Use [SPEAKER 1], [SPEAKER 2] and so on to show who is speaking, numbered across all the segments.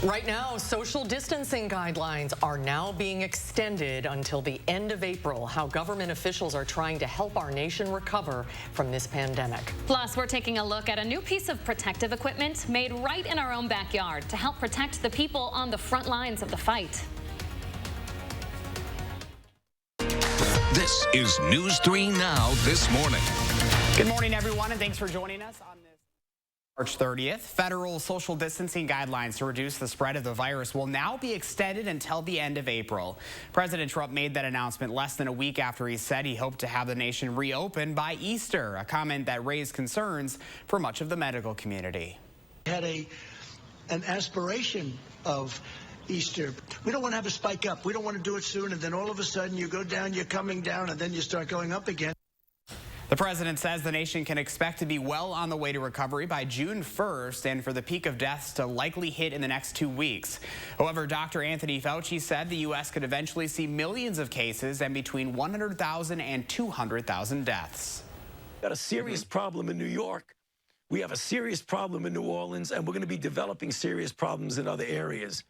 [SPEAKER 1] Right now, social distancing guidelines are now being extended until the end of April. How government officials are trying to help our nation recover from this pandemic.
[SPEAKER 2] Plus, we're taking a look at a new piece of protective equipment made right in our own backyard to help protect the people on the front lines of the fight.
[SPEAKER 3] This is News 3 Now this morning.
[SPEAKER 4] Good morning, everyone, and thanks for joining us on this March 30th. Federal social distancing guidelines to reduce the spread of the virus will now be extended until the end of April. President Trump made that announcement less than a week after he said he hoped to have the nation reopen by Easter, a comment that raised concerns for much of the medical community.
[SPEAKER 5] We had an aspiration of Easter. We don't want to have a spike up. We don't want to do it soon, and then all of a sudden you go down, you're coming down, and then you start going up again.
[SPEAKER 4] The president says the nation can expect to be well on the way to recovery by June 1st and for the peak of deaths to likely hit in the next 2 weeks. However, Dr. Anthony Fauci said the U.S. could eventually see millions of cases and between 100,000 and 200,000 deaths.
[SPEAKER 6] We've got a serious problem in New York. We have a serious problem in New Orleans, and we're going to be developing serious problems in other areas.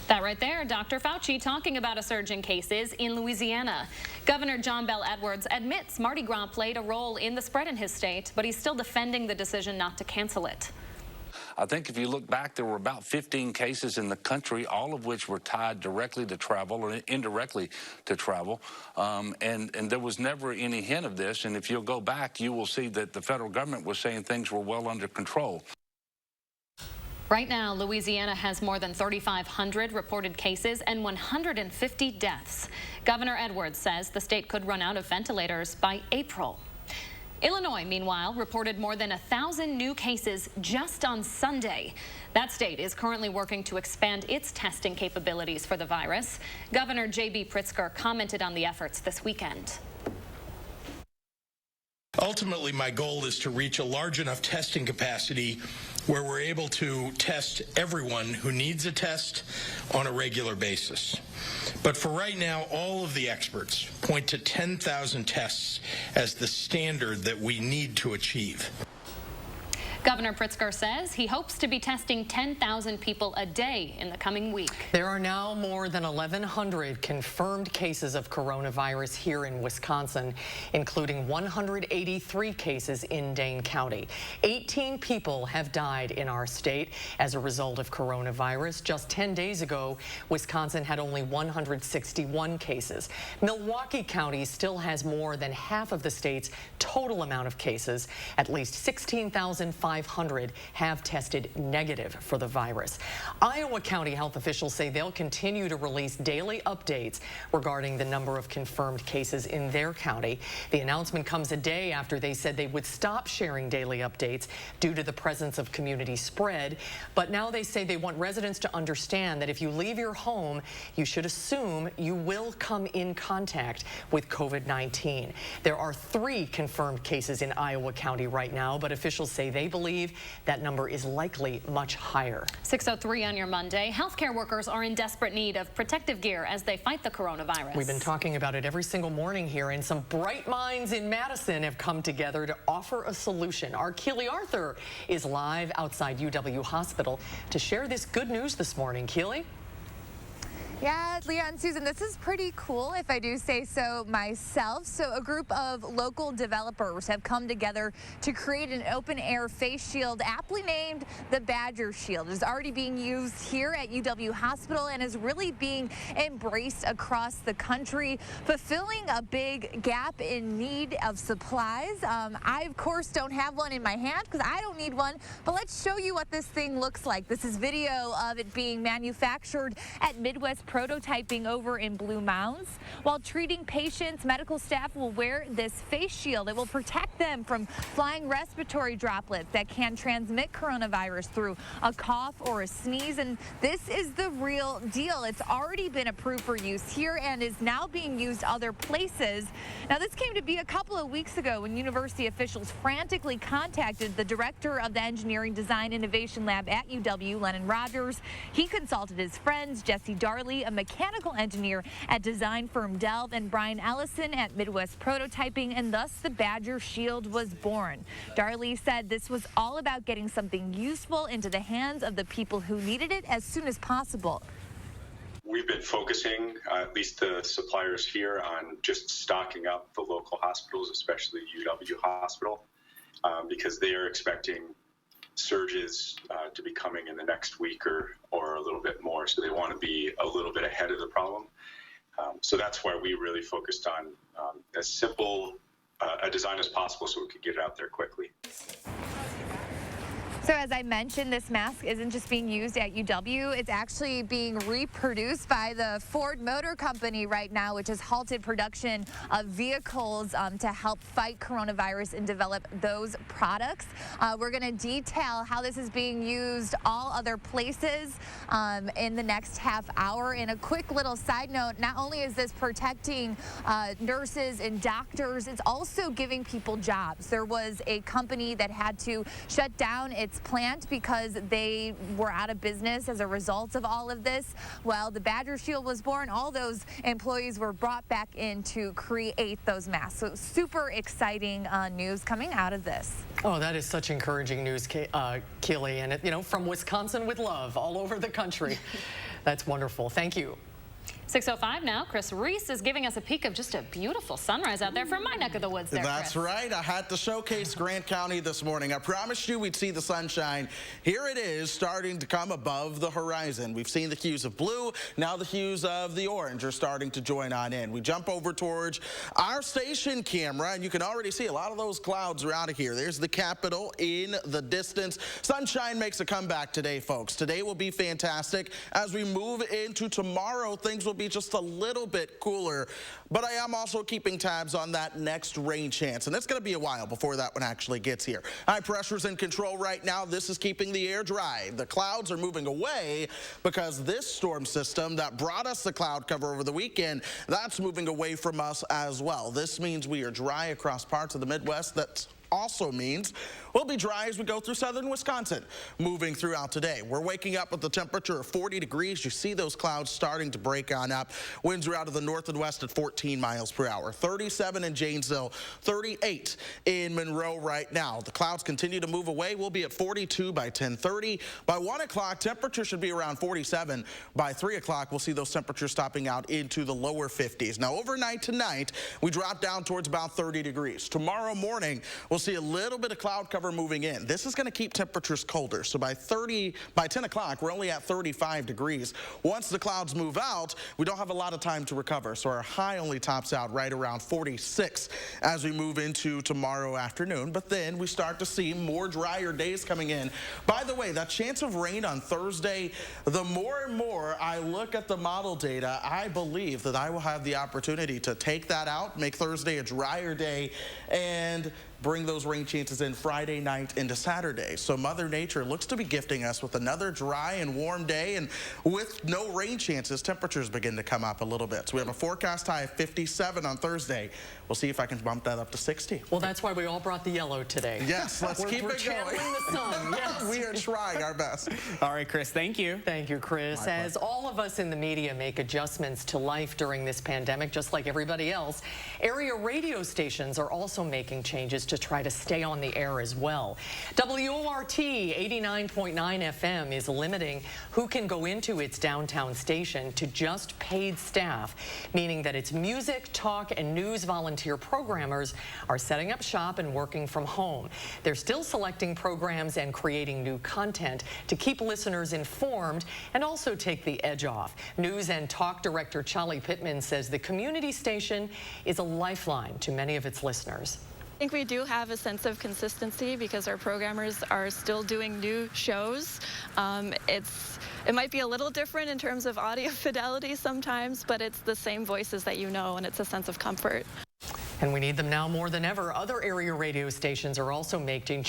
[SPEAKER 2] That right there, Dr. Fauci talking about a surge in cases in Louisiana. Governor John Bel Edwards admits Mardi Gras played a role in the spread in his state, but he's still defending the decision not to cancel it.
[SPEAKER 7] I think if you look back, there were about 15 cases in the country, all of which were tied directly to travel or indirectly to travel. And there was never any hint of this. And if you'll go back, you will see that the federal government was saying things were well under control.
[SPEAKER 2] Right now, Louisiana has more than 3,500 reported cases and 150 deaths. Governor Edwards says the state could run out of ventilators by April. Illinois, meanwhile, reported more than 1,000 new cases just on Sunday. That state is currently working to expand its testing capabilities for the virus. Governor J.B. Pritzker commented on the efforts this weekend.
[SPEAKER 8] Ultimately, my goal is to reach a large enough testing capacity where we're able to test everyone who needs a test on a regular basis. But for right now, all of the experts point to 10,000 tests as the standard that we need to achieve.
[SPEAKER 2] Governor Pritzker says he hopes to be testing 10,000 people a day in the coming week.
[SPEAKER 1] There are now more than 1,100 confirmed cases of coronavirus here in Wisconsin, including 183 cases in Dane County. 18 people have died in our state as a result of coronavirus. Just 10 days ago, Wisconsin had only 161 cases. Milwaukee County still has more than half of the state's total amount of cases. At least 16,500 have tested negative for the virus. Iowa County health officials say they'll continue to release daily updates regarding the number of confirmed cases in their county. The announcement comes a day after they said they would stop sharing daily updates due to the presence of community spread. But now they say they want residents to understand that if you leave your home, you should assume you will come in contact with COVID-19. There are 3 confirmed cases in Iowa County right now, but officials say they believe that number is likely much higher.
[SPEAKER 2] 6:03 on your Monday. Healthcare workers are in desperate need of protective gear as they fight the coronavirus.
[SPEAKER 1] We've been talking about it every single morning here, and some bright minds in Madison have come together to offer a solution. Our Keely Arthur is live outside UW Hospital to share this good news this morning. Keely?
[SPEAKER 9] Yeah, Leah and Susan, this is pretty cool, if I do say so myself. So a group of local developers have come together to create an open-air face shield aptly named the Badger Shield. It is already being used here at UW Hospital and is really being embraced across the country, fulfilling a big gap in need of supplies. I, of course, don't have one in my hand because I don't need one, but let's show you what this thing looks like. This is video of it being manufactured at Midwest Prototyping over in Blue Mounds. While treating patients, medical staff will wear this face shield. It will protect them from flying respiratory droplets that can transmit coronavirus through a cough or a sneeze. And this is the real deal. It's already been approved for use here and is now being used other places. Now, this came to be a couple of weeks ago when university officials frantically contacted the director of the Engineering Design Innovation Lab at UW, Lennon Rogers. He consulted his friends, Jesse Darley Darley, a mechanical engineer at design firm Delve, and Brian Allison at Midwest Prototyping, and thus the Badger Shield was born. Darley said this was all about getting something useful into the hands of the people who needed it as soon as possible.
[SPEAKER 10] We've been focusing, at least the suppliers here, on just stocking up the local hospitals, especially UW Hospital, because they are expecting surges to be coming in the next week or a little bit more. So they want to be a little bit ahead of the problem. So that's why we really focused on as simple a design as possible so we could get it out there quickly.
[SPEAKER 9] So as I mentioned, this mask isn't just being used at UW. It's actually being reproduced by the Ford Motor Company right now, which has halted production of vehicles to help fight coronavirus and develop those products. We're going to detail how this is being used all other places in the next half hour. And a quick little side note, not only is this protecting nurses and doctors, it's also giving people jobs. There was a company that had to shut down its plant because they were out of business as a result of all of this. Well, the Badger Shield was born. All those employees were brought back in to create those masks. So super exciting news coming out of this.
[SPEAKER 1] Oh, that is such encouraging news, Keely, and from Wisconsin with love all over the country. That's wonderful. Thank you.
[SPEAKER 2] 6:05 now. Chris Reese is giving us a peek of just a beautiful sunrise out there from my neck of the woods there,
[SPEAKER 11] That's
[SPEAKER 2] Chris.
[SPEAKER 11] right. I had to showcase Grant County this morning. I promised you we'd see the sunshine. Here it is, starting to come above the horizon. We've seen the hues of blue. Now the hues of the orange are starting to join on in. We jump over towards our station camera, and you can already see a lot of those clouds are out of here. There's the Capitol in the distance. Sunshine makes a comeback today, folks. Today will be fantastic. As we move into tomorrow, things will be just a little bit cooler, but I am also keeping tabs on that next rain chance, and it's going to be a while before that one actually gets here. High pressure's in control right now. This is keeping the air dry. The clouds are moving away because this storm system that brought us the cloud cover over the weekend, that's moving away from us as well. This means we are dry across parts of the Midwest. That also means we'll be dry as we go through southern Wisconsin moving throughout today. We're waking up with the temperature of 40 degrees. You see those clouds starting to break on up. Winds are out of the north and west at 14 miles per hour. 37 in Janesville, 38 in Monroe right now. The clouds continue to move away. We'll be at 42 by 10:30. By 1 o'clock, temperature should be around 47. By 3 o'clock, we'll see those temperatures stopping out into the lower 50s. Now, overnight tonight, we drop down towards about 30 degrees. Tomorrow morning, we'll see a little bit of cloud cover moving in. This is going to keep temperatures colder. So by 10 o'clock, we're only at 35 degrees. Once the clouds move out, we don't have a lot of time to recover. So our high only tops out right around 46 as we move into tomorrow afternoon. But then we start to see more drier days coming in. By the way, that chance of rain on Thursday, the more and more I look at the model data, I believe that I will have the opportunity to take that out, make Thursday a drier day, and bring those rain chances in Friday night into Saturday. So Mother Nature looks to be gifting us with another dry and warm day, and with no rain chances, temperatures begin to come up a little bit. So we have a forecast high of 57 on Thursday. We'll see if I can bump that up to 60.
[SPEAKER 1] Well, that's why we all brought the yellow today.
[SPEAKER 11] Yes, let's keep it going.
[SPEAKER 1] The sun. Yes.
[SPEAKER 11] We are trying our best.
[SPEAKER 4] All right, Chris, thank you.
[SPEAKER 1] Thank you, Chris. As all of us in the media make adjustments to life during this pandemic, just like everybody else, area radio stations are also making changes to try to stay on the air as well. WORT 89.9 FM is limiting who can go into its downtown station to just paid staff, meaning that its music, talk, and news volunteer programmers are setting up shop and working from home. They're still selecting programs and creating new content to keep listeners informed and also take the edge off. News and Talk Director Charlie Pittman says the community station is a lifeline to many of its listeners.
[SPEAKER 12] I think we do have a sense of consistency because our programmers are still doing new shows. It might be a little different in terms of audio fidelity sometimes, but it's the same voices that you know, and it's a sense of comfort.
[SPEAKER 1] And we need them now more than ever. Other area radio stations are also making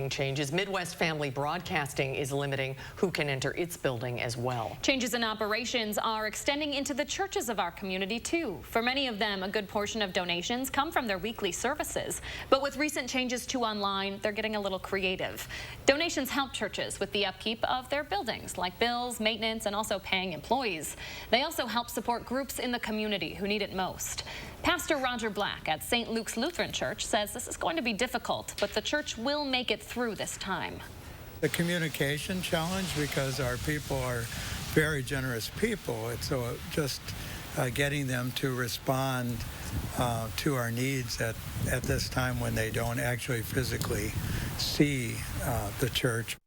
[SPEAKER 1] changes. Midwest Family Broadcasting is limiting who can enter its building as well.
[SPEAKER 2] Changes in operations are extending into the churches of our community too. For many of them, a good portion of donations come from their weekly services. But with recent changes to online, they're getting a little creative. Donations help churches with the upkeep of their buildings, like bills, maintenance, and also paying employees. They also help support groups in the community who need it most. Pastor Roger Black at St. Luke's Lutheran Church says this is going to be difficult, but the church will make it through this time.
[SPEAKER 13] The communication challenge, because our people are very generous people, and so just getting them to respond to our needs at this time when they don't actually physically see the church.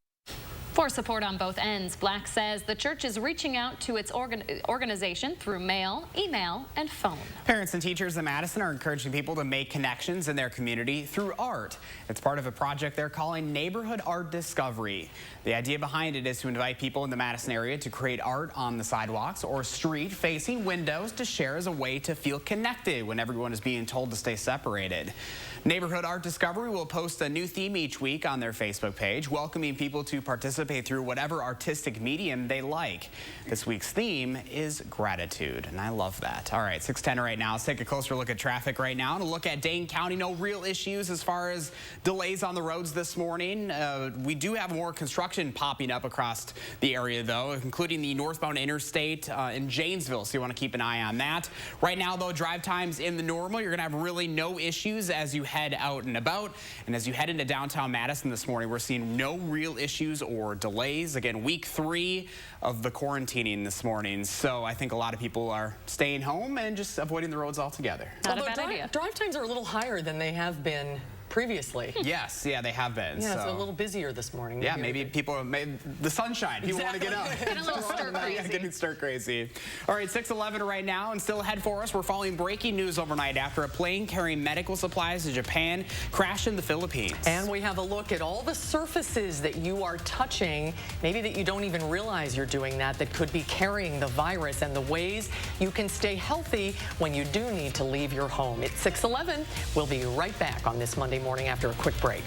[SPEAKER 2] For support on both ends, Black says the church is reaching out to its organization through mail, email, and phone.
[SPEAKER 4] Parents and teachers in Madison are encouraging people to make connections in their community through art. It's part of a project they're calling Neighborhood Art Discovery. The idea behind it is to invite people in the Madison area to create art on the sidewalks or street-facing windows to share as a way to feel connected when everyone is being told to stay separated. Neighborhood Art Discovery will post a new theme each week on their Facebook page, welcoming people to participate through whatever artistic medium they like. This week's theme is gratitude, and I love that. All right, 6:10 right now. Let's take a closer look at traffic right now and a look at Dane County. No real issues as far as delays on the roads this morning. We do have more construction popping up across the area, though, including the northbound interstate in Janesville, so you want to keep an eye on that. Right now, though, drive times in the normal. You're going to have really no issues as you head out and about. And as you head into downtown Madison this morning, we're seeing no real issues or delays. Again, week 3 of the quarantining this morning. So I think a lot of people are staying home and just avoiding the roads altogether.
[SPEAKER 2] Not a bad idea.
[SPEAKER 1] Drive times are a little higher than they have been previously.
[SPEAKER 4] Yes, yeah, they have been.
[SPEAKER 1] Yeah, so a little busier this morning.
[SPEAKER 4] Yeah, maybe people, the sunshine. People want to get out.
[SPEAKER 2] Get a little stir crazy.
[SPEAKER 4] Yeah, getting stir crazy. All right, 6:11 right now, and still ahead for us. We're following breaking news overnight after a plane carrying medical supplies to Japan crashed in the Philippines.
[SPEAKER 1] And we have a look at all the surfaces that you are touching, maybe that you don't even realize you're doing that could be carrying the virus, and the ways you can stay healthy when you do need to leave your home. It's 6:11. We'll be right back on this Monday morning after a quick break.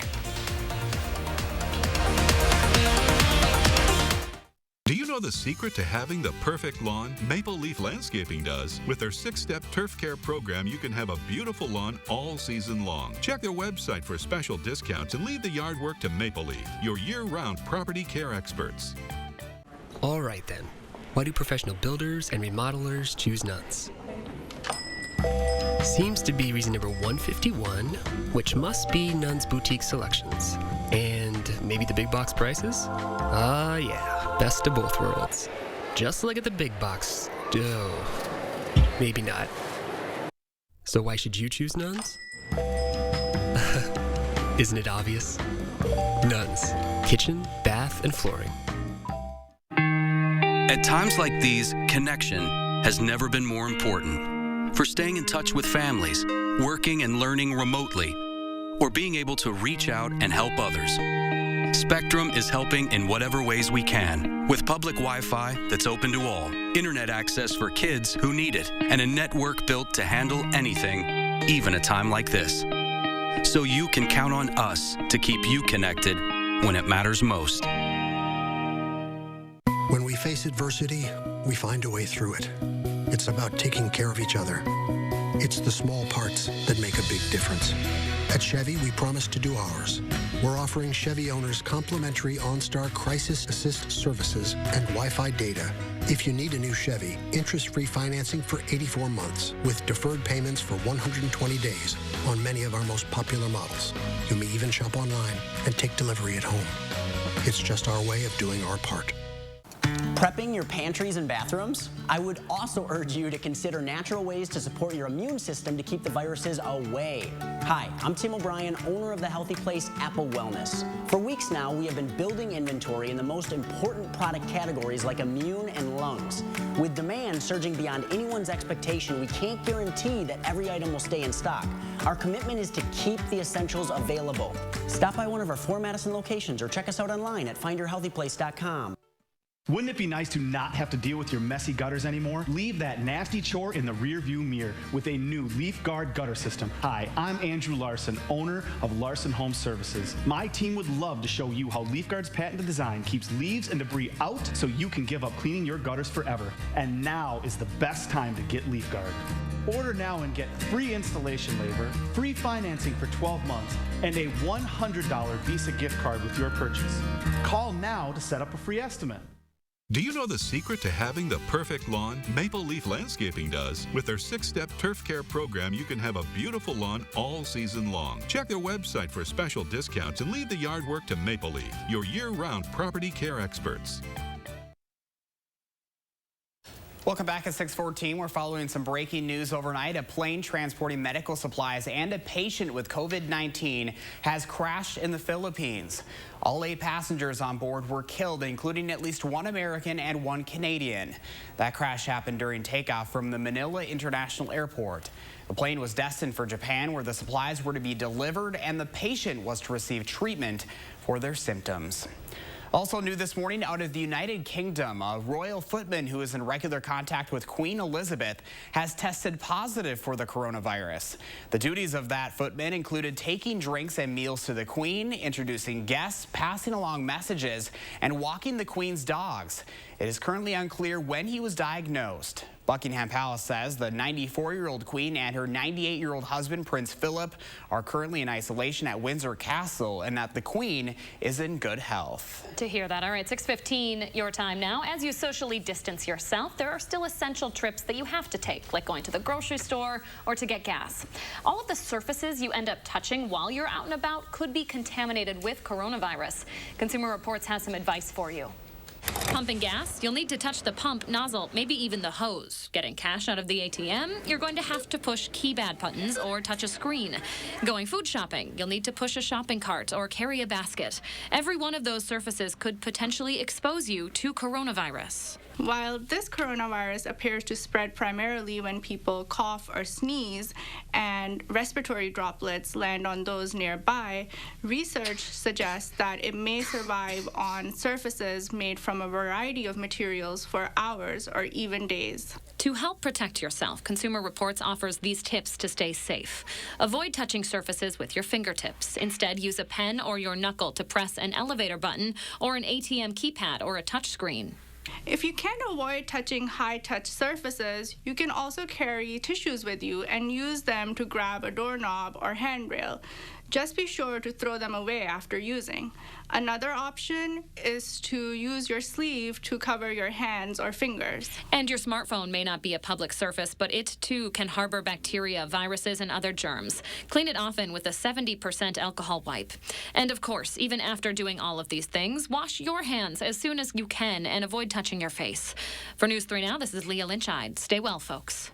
[SPEAKER 14] Do you know the secret to having the perfect lawn? Maple Leaf Landscaping does. With their 6-step turf care program, you can have a beautiful lawn all season long. Check their website for special discounts and leave the yard work to Maple Leaf, your year-round property care experts.
[SPEAKER 15] All right then. Why do professional builders and remodelers choose Nuns? Seems to be reason number 151, which must be Nuns Boutique Selections. And maybe the big box prices? Ah, yeah, best of both worlds. Just like at the big box. Oh, maybe not. So why should you choose Nuns? Isn't it obvious? Nuns, kitchen, bath, and flooring.
[SPEAKER 16] At times like these, connection has never been more important. For staying in touch with families, working and learning remotely, or being able to reach out and help others. Spectrum is helping in whatever ways we can, with public Wi-Fi that's open to all, internet access for kids who need it, and a network built to handle anything, even a time like this. So you can count on us to keep you connected when it matters most.
[SPEAKER 17] When we face adversity, we find a way through it. It's about taking care of each other. It's the small parts that make a big difference. At Chevy, we promise to do ours. We're offering Chevy owners complimentary OnStar Crisis Assist services and Wi-Fi data. If you need a new Chevy, interest-free financing for 84 months with deferred payments for 120 days on many of our most popular models. You may even shop online and take delivery at home. It's just our way of doing our part.
[SPEAKER 18] Prepping your pantries and bathrooms? I would also urge you to consider natural ways to support your immune system to keep the viruses away. Hi, I'm Tim O'Brien, owner of the Healthy Place Apple Wellness. For weeks now, we have been building inventory in the most important product categories like immune and lungs. With demand surging beyond anyone's expectation, we can't guarantee that every item will stay in stock. Our commitment is to keep the essentials available. Stop by one of our 4 Madison locations or check us out online at findyourhealthyplace.com.
[SPEAKER 19] Wouldn't it be nice to not have to deal with your messy gutters anymore? Leave that nasty chore in the rearview mirror with a new Leaf Guard gutter system. Hi, I'm Andrew Larson, owner of Larson Home Services. My team would love to show you how Leaf Guard's patented design keeps leaves and debris out so you can give up cleaning your gutters forever. And now is the best time to get Leaf Guard. Order now and get free installation labor, free financing for 12 months, and a $100 Visa gift card with your purchase. Call now to set up a free estimate.
[SPEAKER 14] Do you know the secret to having the perfect lawn? Maple Leaf Landscaping does. With their 6-step turf care program, you can have a beautiful lawn all season long. Check their website for special discounts and leave the yard work to Maple Leaf, your year-round property care experts.
[SPEAKER 4] Welcome back at 6:14. We're following some breaking news overnight. A plane transporting medical supplies and a patient with COVID-19 has crashed in the Philippines. All 8 passengers on board were killed, including at least 1 American and 1 Canadian. That crash happened during takeoff from the Manila International Airport. The plane was destined for Japan, where the supplies were to be delivered, and the patient was to receive treatment for their symptoms. Also new this morning out of the United Kingdom, a royal footman who is in regular contact with Queen Elizabeth has tested positive for the coronavirus. The duties of that footman included taking drinks and meals to the Queen, introducing guests, passing along messages, and walking the Queen's dogs. It is currently unclear when he was diagnosed. Buckingham Palace says the 94-year-old Queen and her 98-year-old husband, Prince Philip, are currently in isolation at Windsor Castle and that the Queen is in good health.
[SPEAKER 2] To hear that. All right, 6:15 your time now. As you socially distance yourself, there are still essential trips that you have to take, like going to the grocery store or to get gas. All of the surfaces you end up touching while you're out and about could be contaminated with coronavirus. Consumer Reports has some advice for you. Pumping gas, you'll need to touch the pump nozzle, maybe even the hose. Getting cash out of the ATM, you're going to have to push keypad buttons or touch a screen. Going food shopping, you'll need to push a shopping cart or carry a basket. Every one of those surfaces could potentially expose you to coronavirus.
[SPEAKER 20] While this coronavirus appears to spread primarily when people cough or sneeze and respiratory droplets land on those nearby, research suggests that it may survive on surfaces made from a variety of materials for hours or even days.
[SPEAKER 2] To help protect yourself, Consumer Reports offers these tips to stay safe. Avoid touching surfaces with your fingertips. Instead, use a pen or your knuckle to press an elevator button or an ATM keypad or a touchscreen.
[SPEAKER 20] If you can't avoid touching high-touch surfaces, you can also carry tissues with you and use them to grab a doorknob or handrail. Just be sure to throw them away after using. Another option is to use your sleeve to cover your hands or fingers.
[SPEAKER 2] And your smartphone may not be a public surface, but it too can harbor bacteria, viruses, and other germs. Clean it often with a 70% alcohol wipe. And of course, even after doing all of these things, wash your hands as soon as you can and avoid touching your face. For News 3 Now, this is Leah Lynchide. Stay well, folks.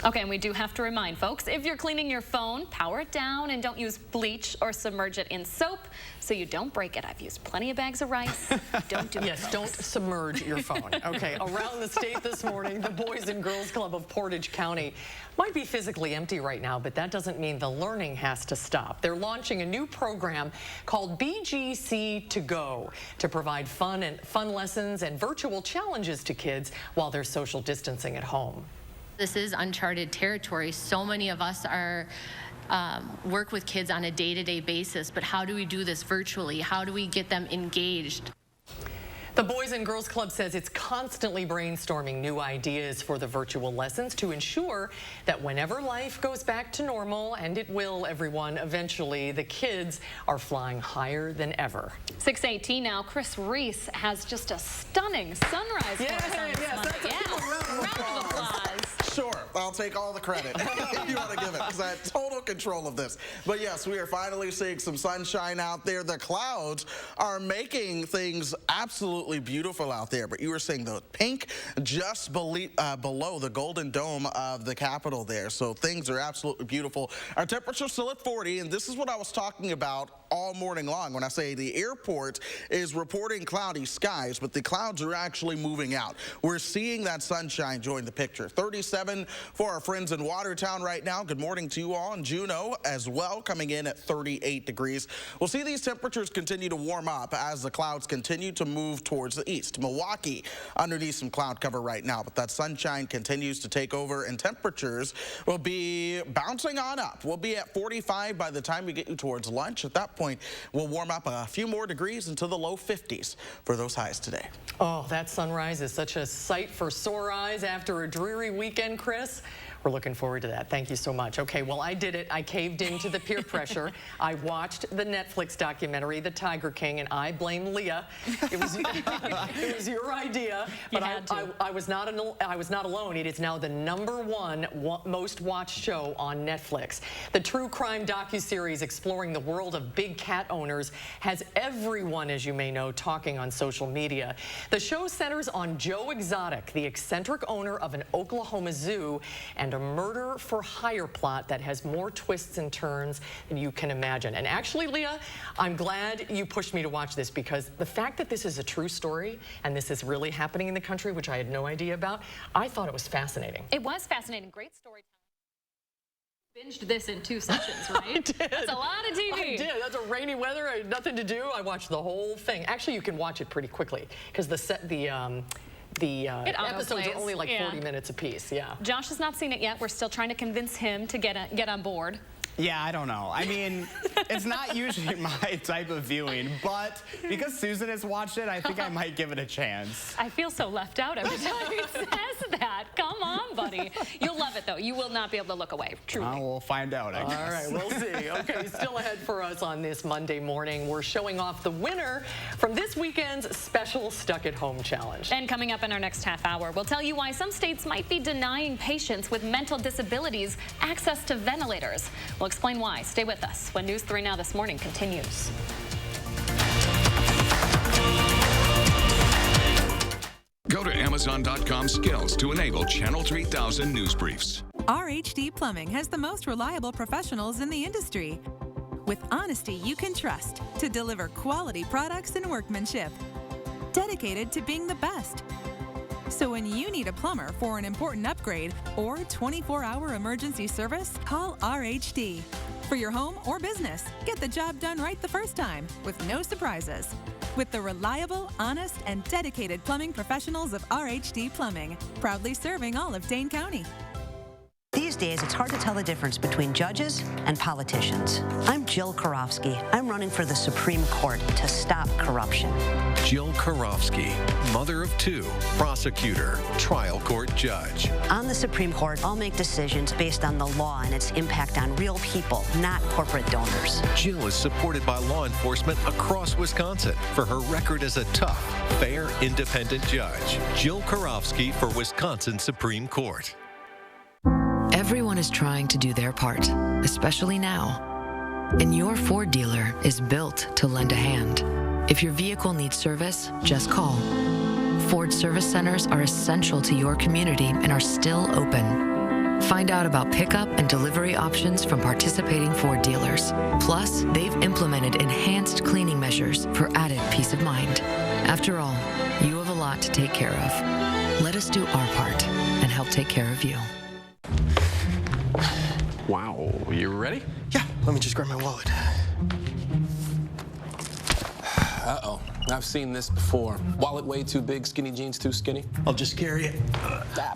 [SPEAKER 2] Okay, and we do have to remind folks, if you're cleaning your phone, power it down and don't use bleach or submerge it in soap so you don't break it. I've used plenty of bags of rice. Don't do it.
[SPEAKER 1] Yes, don't submerge your phone. Okay, around the state this morning, the Boys and Girls Club of Portage County might be physically empty right now, but that doesn't mean the learning has to stop. They're launching a new program called BGC to Go to provide fun lessons and virtual challenges to kids while they're social distancing at home.
[SPEAKER 21] This is uncharted territory. So many of us are work with kids on a day-to-day basis, but how do we do this virtually? How do we get them engaged?
[SPEAKER 1] The Boys and Girls Club says it's constantly brainstorming new ideas for the virtual lessons to ensure that whenever life goes back to normal, and it will, everyone, eventually, the kids are flying higher than ever.
[SPEAKER 2] 6:18 now. Chris Reese has just a stunning sunrise for us on this Monday. Round of applause.
[SPEAKER 11] Sure, I'll take all the credit if you want to give it, because I had total control of this. But yes, we are finally seeing some sunshine out there. The clouds are making things absolutely beautiful out there. But you were seeing the pink just below the golden dome of the Capitol there. So things are absolutely beautiful. Our temperature's still at 40, and this is what I was talking about all morning long. When I say the airport is reporting cloudy skies, but the clouds are actually moving out. We're seeing that sunshine join the picture. 37 for our friends in Watertown right now. Good morning to you all. And Juneau as well, coming in at 38 degrees. We'll see these temperatures continue to warm up as the clouds continue to move towards the east. Milwaukee underneath some cloud cover right now, but that sunshine continues to take over, and temperatures will be bouncing on up. We'll be at 45 by the time we get you towards lunch. At that point, we'll warm up a few more degrees into the low 50s for those highs today.
[SPEAKER 1] Oh, that sunrise is such a sight for sore eyes after a dreary weekend, Chris. We're looking forward to that. Thank you so much. Okay, well, I did it. I caved into the peer pressure. I watched the Netflix documentary, The Tiger King, and I blame Leah. It was your idea, but I was not alone. It is now the #1 most watched show on Netflix. The true crime docuseries exploring the world of big cat owners has everyone, as you may know, talking on social media. The show centers on Joe Exotic, the eccentric owner of an Oklahoma zoo, and a murder for hire plot that has more twists and turns than you can imagine. And actually, Leah, I'm glad you pushed me to watch this, because the fact that this is a true story and this is really happening in the country, which I had no idea about, I thought it was fascinating.
[SPEAKER 2] It was fascinating. Great storytelling. Binged this in 2 sessions, right?
[SPEAKER 1] I did.
[SPEAKER 2] That's a lot of TV.
[SPEAKER 1] I did. That's a rainy weather. I had nothing to do. I watched the whole thing. Actually, you can watch it pretty quickly because the episodes are only like 40 minutes apiece. Yeah.
[SPEAKER 2] Josh has not seen it yet. We're still trying to convince him to get on board.
[SPEAKER 4] Yeah, I don't know. I mean, it's not usually my type of viewing, but because Susan has watched it, I think I might give it a chance.
[SPEAKER 2] I feel so left out every time he says that. Come on, buddy. You'll love it, though. You will not be able to look away, truly.
[SPEAKER 4] We'll find out, I guess.
[SPEAKER 1] All right, we'll see. Okay, still ahead for us on this Monday morning. We're showing off the winner from this weekend's special Stuck at Home Challenge.
[SPEAKER 2] And coming up in our next half hour, we'll tell you why some states might be denying patients with mental disabilities access to ventilators. We'll explain why. Stay with us when News 3 Now This Morning continues.
[SPEAKER 3] Go to Amazon.com/skills to enable Channel 3000 news briefs.
[SPEAKER 22] RHD Plumbing has the most reliable professionals in the industry, with honesty you can trust to deliver quality products and workmanship. Dedicated to being the best. So when you need a plumber for an important upgrade or 24-hour emergency service, call RHD. For your home or business, get the job done right the first time with no surprises. With the reliable, honest, and dedicated plumbing professionals of RHD Plumbing, proudly serving all of Dane County.
[SPEAKER 23] These days, it's hard to tell the difference between judges and politicians. I'm Jill Karofsky. I'm running for the Supreme Court to stop corruption.
[SPEAKER 24] Jill Karofsky, mother of 2, prosecutor, trial court judge.
[SPEAKER 23] On the Supreme Court, I'll make decisions based on the law and its impact on real people, not corporate donors.
[SPEAKER 24] Jill is supported by law enforcement across Wisconsin for her record as a tough, fair, independent judge. Jill Karofsky for Wisconsin Supreme Court.
[SPEAKER 25] Everyone is trying to do their part, especially now. And your Ford dealer is built to lend a hand. If your vehicle needs service, just call. Ford service centers are essential to your community and are still open. Find out about pickup and delivery options from participating Ford dealers. Plus, they've implemented enhanced cleaning measures for added peace of mind. After all, you have a lot to take care of. Let us do our part and help take care of you.
[SPEAKER 26] Wow, you ready?
[SPEAKER 17] Yeah, let me just grab my wallet.
[SPEAKER 26] Uh-oh, I've seen this before. Wallet way too big, skinny jeans too skinny.
[SPEAKER 17] I'll just carry it.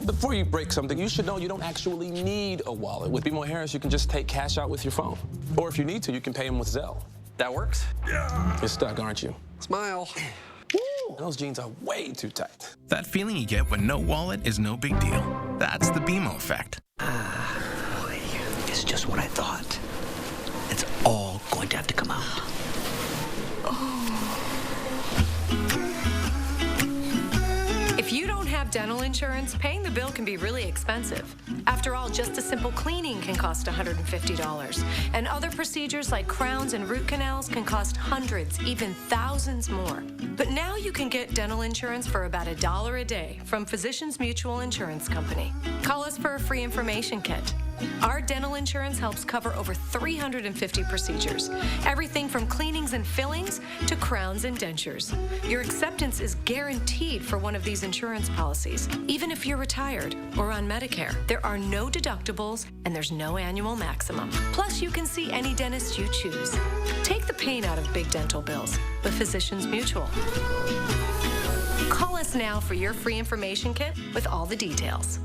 [SPEAKER 26] Before you break something, you should know you don't actually need a wallet. With BMO Harris, you can just take cash out with your phone. Or if you need to, you can pay them with Zelle. That works? Yeah. You're stuck, aren't you? Smile. Those jeans are way too tight.
[SPEAKER 27] That feeling you get when no wallet is no big deal. That's the BMO effect.
[SPEAKER 28] Boy, it's just what I thought. It's all going to have to come out.
[SPEAKER 29] If you don't have dental insurance, paying the bill can be really expensive. After all, just a simple cleaning can cost $150. And other procedures like crowns and root canals can cost hundreds, even thousands more. But now you can get dental insurance for about $1 a day from Physicians Mutual Insurance Company. Call us for a free information kit. Our dental insurance helps cover over 350 procedures, everything from cleanings and fillings to crowns and dentures. Your acceptance is guaranteed for one of these insurance policies, even if you're retired or on Medicare. There are no deductibles and there's no annual maximum. Plus, you can see any dentist you choose. Take the pain out of big dental bills with Physicians Mutual. Call us now for your free information kit with all the details.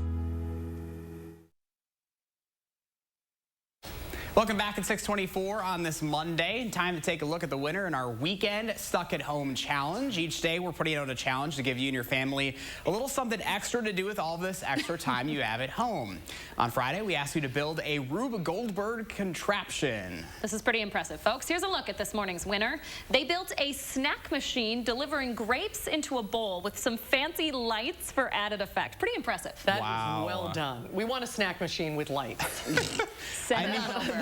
[SPEAKER 4] Welcome back at 6:24 on this Monday. Time to take a look at the winner in our weekend Stuck at Home challenge. Each day we're putting out a challenge to give you and your family a little something extra to do with all this extra time you have at home. On Friday, we asked you to build a Rube Goldberg contraption.
[SPEAKER 2] This is pretty impressive, folks. Here's a look at this morning's winner. They built a snack machine delivering grapes into a bowl with some fancy lights for added effect. Pretty impressive.
[SPEAKER 1] That is well done. We want a snack machine with lights.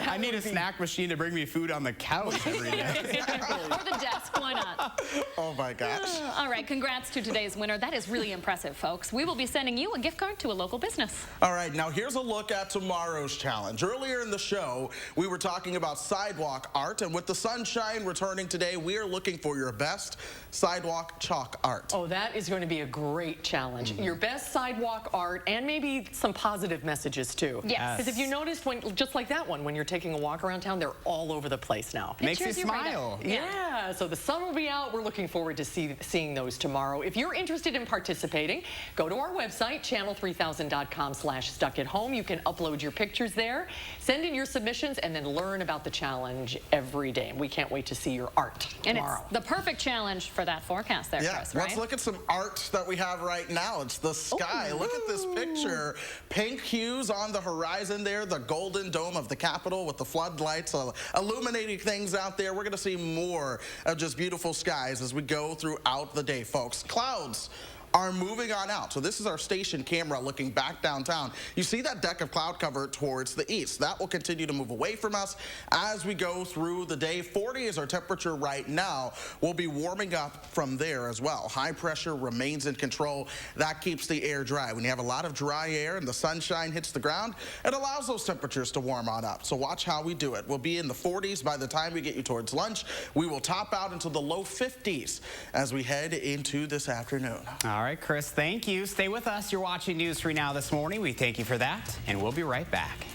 [SPEAKER 4] I need a snack machine to bring me food on the couch every day.
[SPEAKER 2] Or the desk, why not?
[SPEAKER 11] Oh my gosh.
[SPEAKER 2] All right, congrats to today's winner. That is really impressive, folks. We will be sending you a gift card to a local business.
[SPEAKER 11] All right, now here's a look at tomorrow's challenge. Earlier in the show, we were talking about sidewalk art, and with the sunshine returning today, we are looking for your best sidewalk chalk art.
[SPEAKER 1] Oh, that is going to be a great challenge. Your best sidewalk art, and maybe some positive messages too.
[SPEAKER 2] Yes.
[SPEAKER 1] Because if you noticed, just like that one, when you're taking a walk around town, they're all over the place now.
[SPEAKER 4] Makes you smile.
[SPEAKER 1] Yeah, so the sun will be out. We're looking forward to seeing those tomorrow. If you're interested in participating, go to our website, channel3000.com/stuckathome. You can upload your pictures there, send in your submissions, and then learn about the challenge every day. And we can't wait to see your art tomorrow.
[SPEAKER 2] And it's the perfect challenge for that forecast there, Chris, right?
[SPEAKER 11] Let's look at some art that we have right now. It's the sky. Ooh. Look at this picture. Pink hues on the horizon there, the golden dome of the Capitol with the floodlights illuminating things out there. We're going to see more of just beautiful skies as we go throughout the day, folks. Clouds are moving on out. So this is our station camera looking back downtown. You see that deck of cloud cover towards the east. That will continue to move away from us as we go through the day. 40 is our temperature right now. We'll be warming up from there as well. High pressure remains in control. That keeps the air dry. When you have a lot of dry air and the sunshine hits the ground, it allows those temperatures to warm on up. So watch how we do it. We'll be in the 40s by the time we get you towards lunch. We will top out into the low 50s as we head into this afternoon.
[SPEAKER 4] All right, Chris, thank you. Stay with us. You're watching News 3 Now this morning. We thank you for that, and we'll be right back.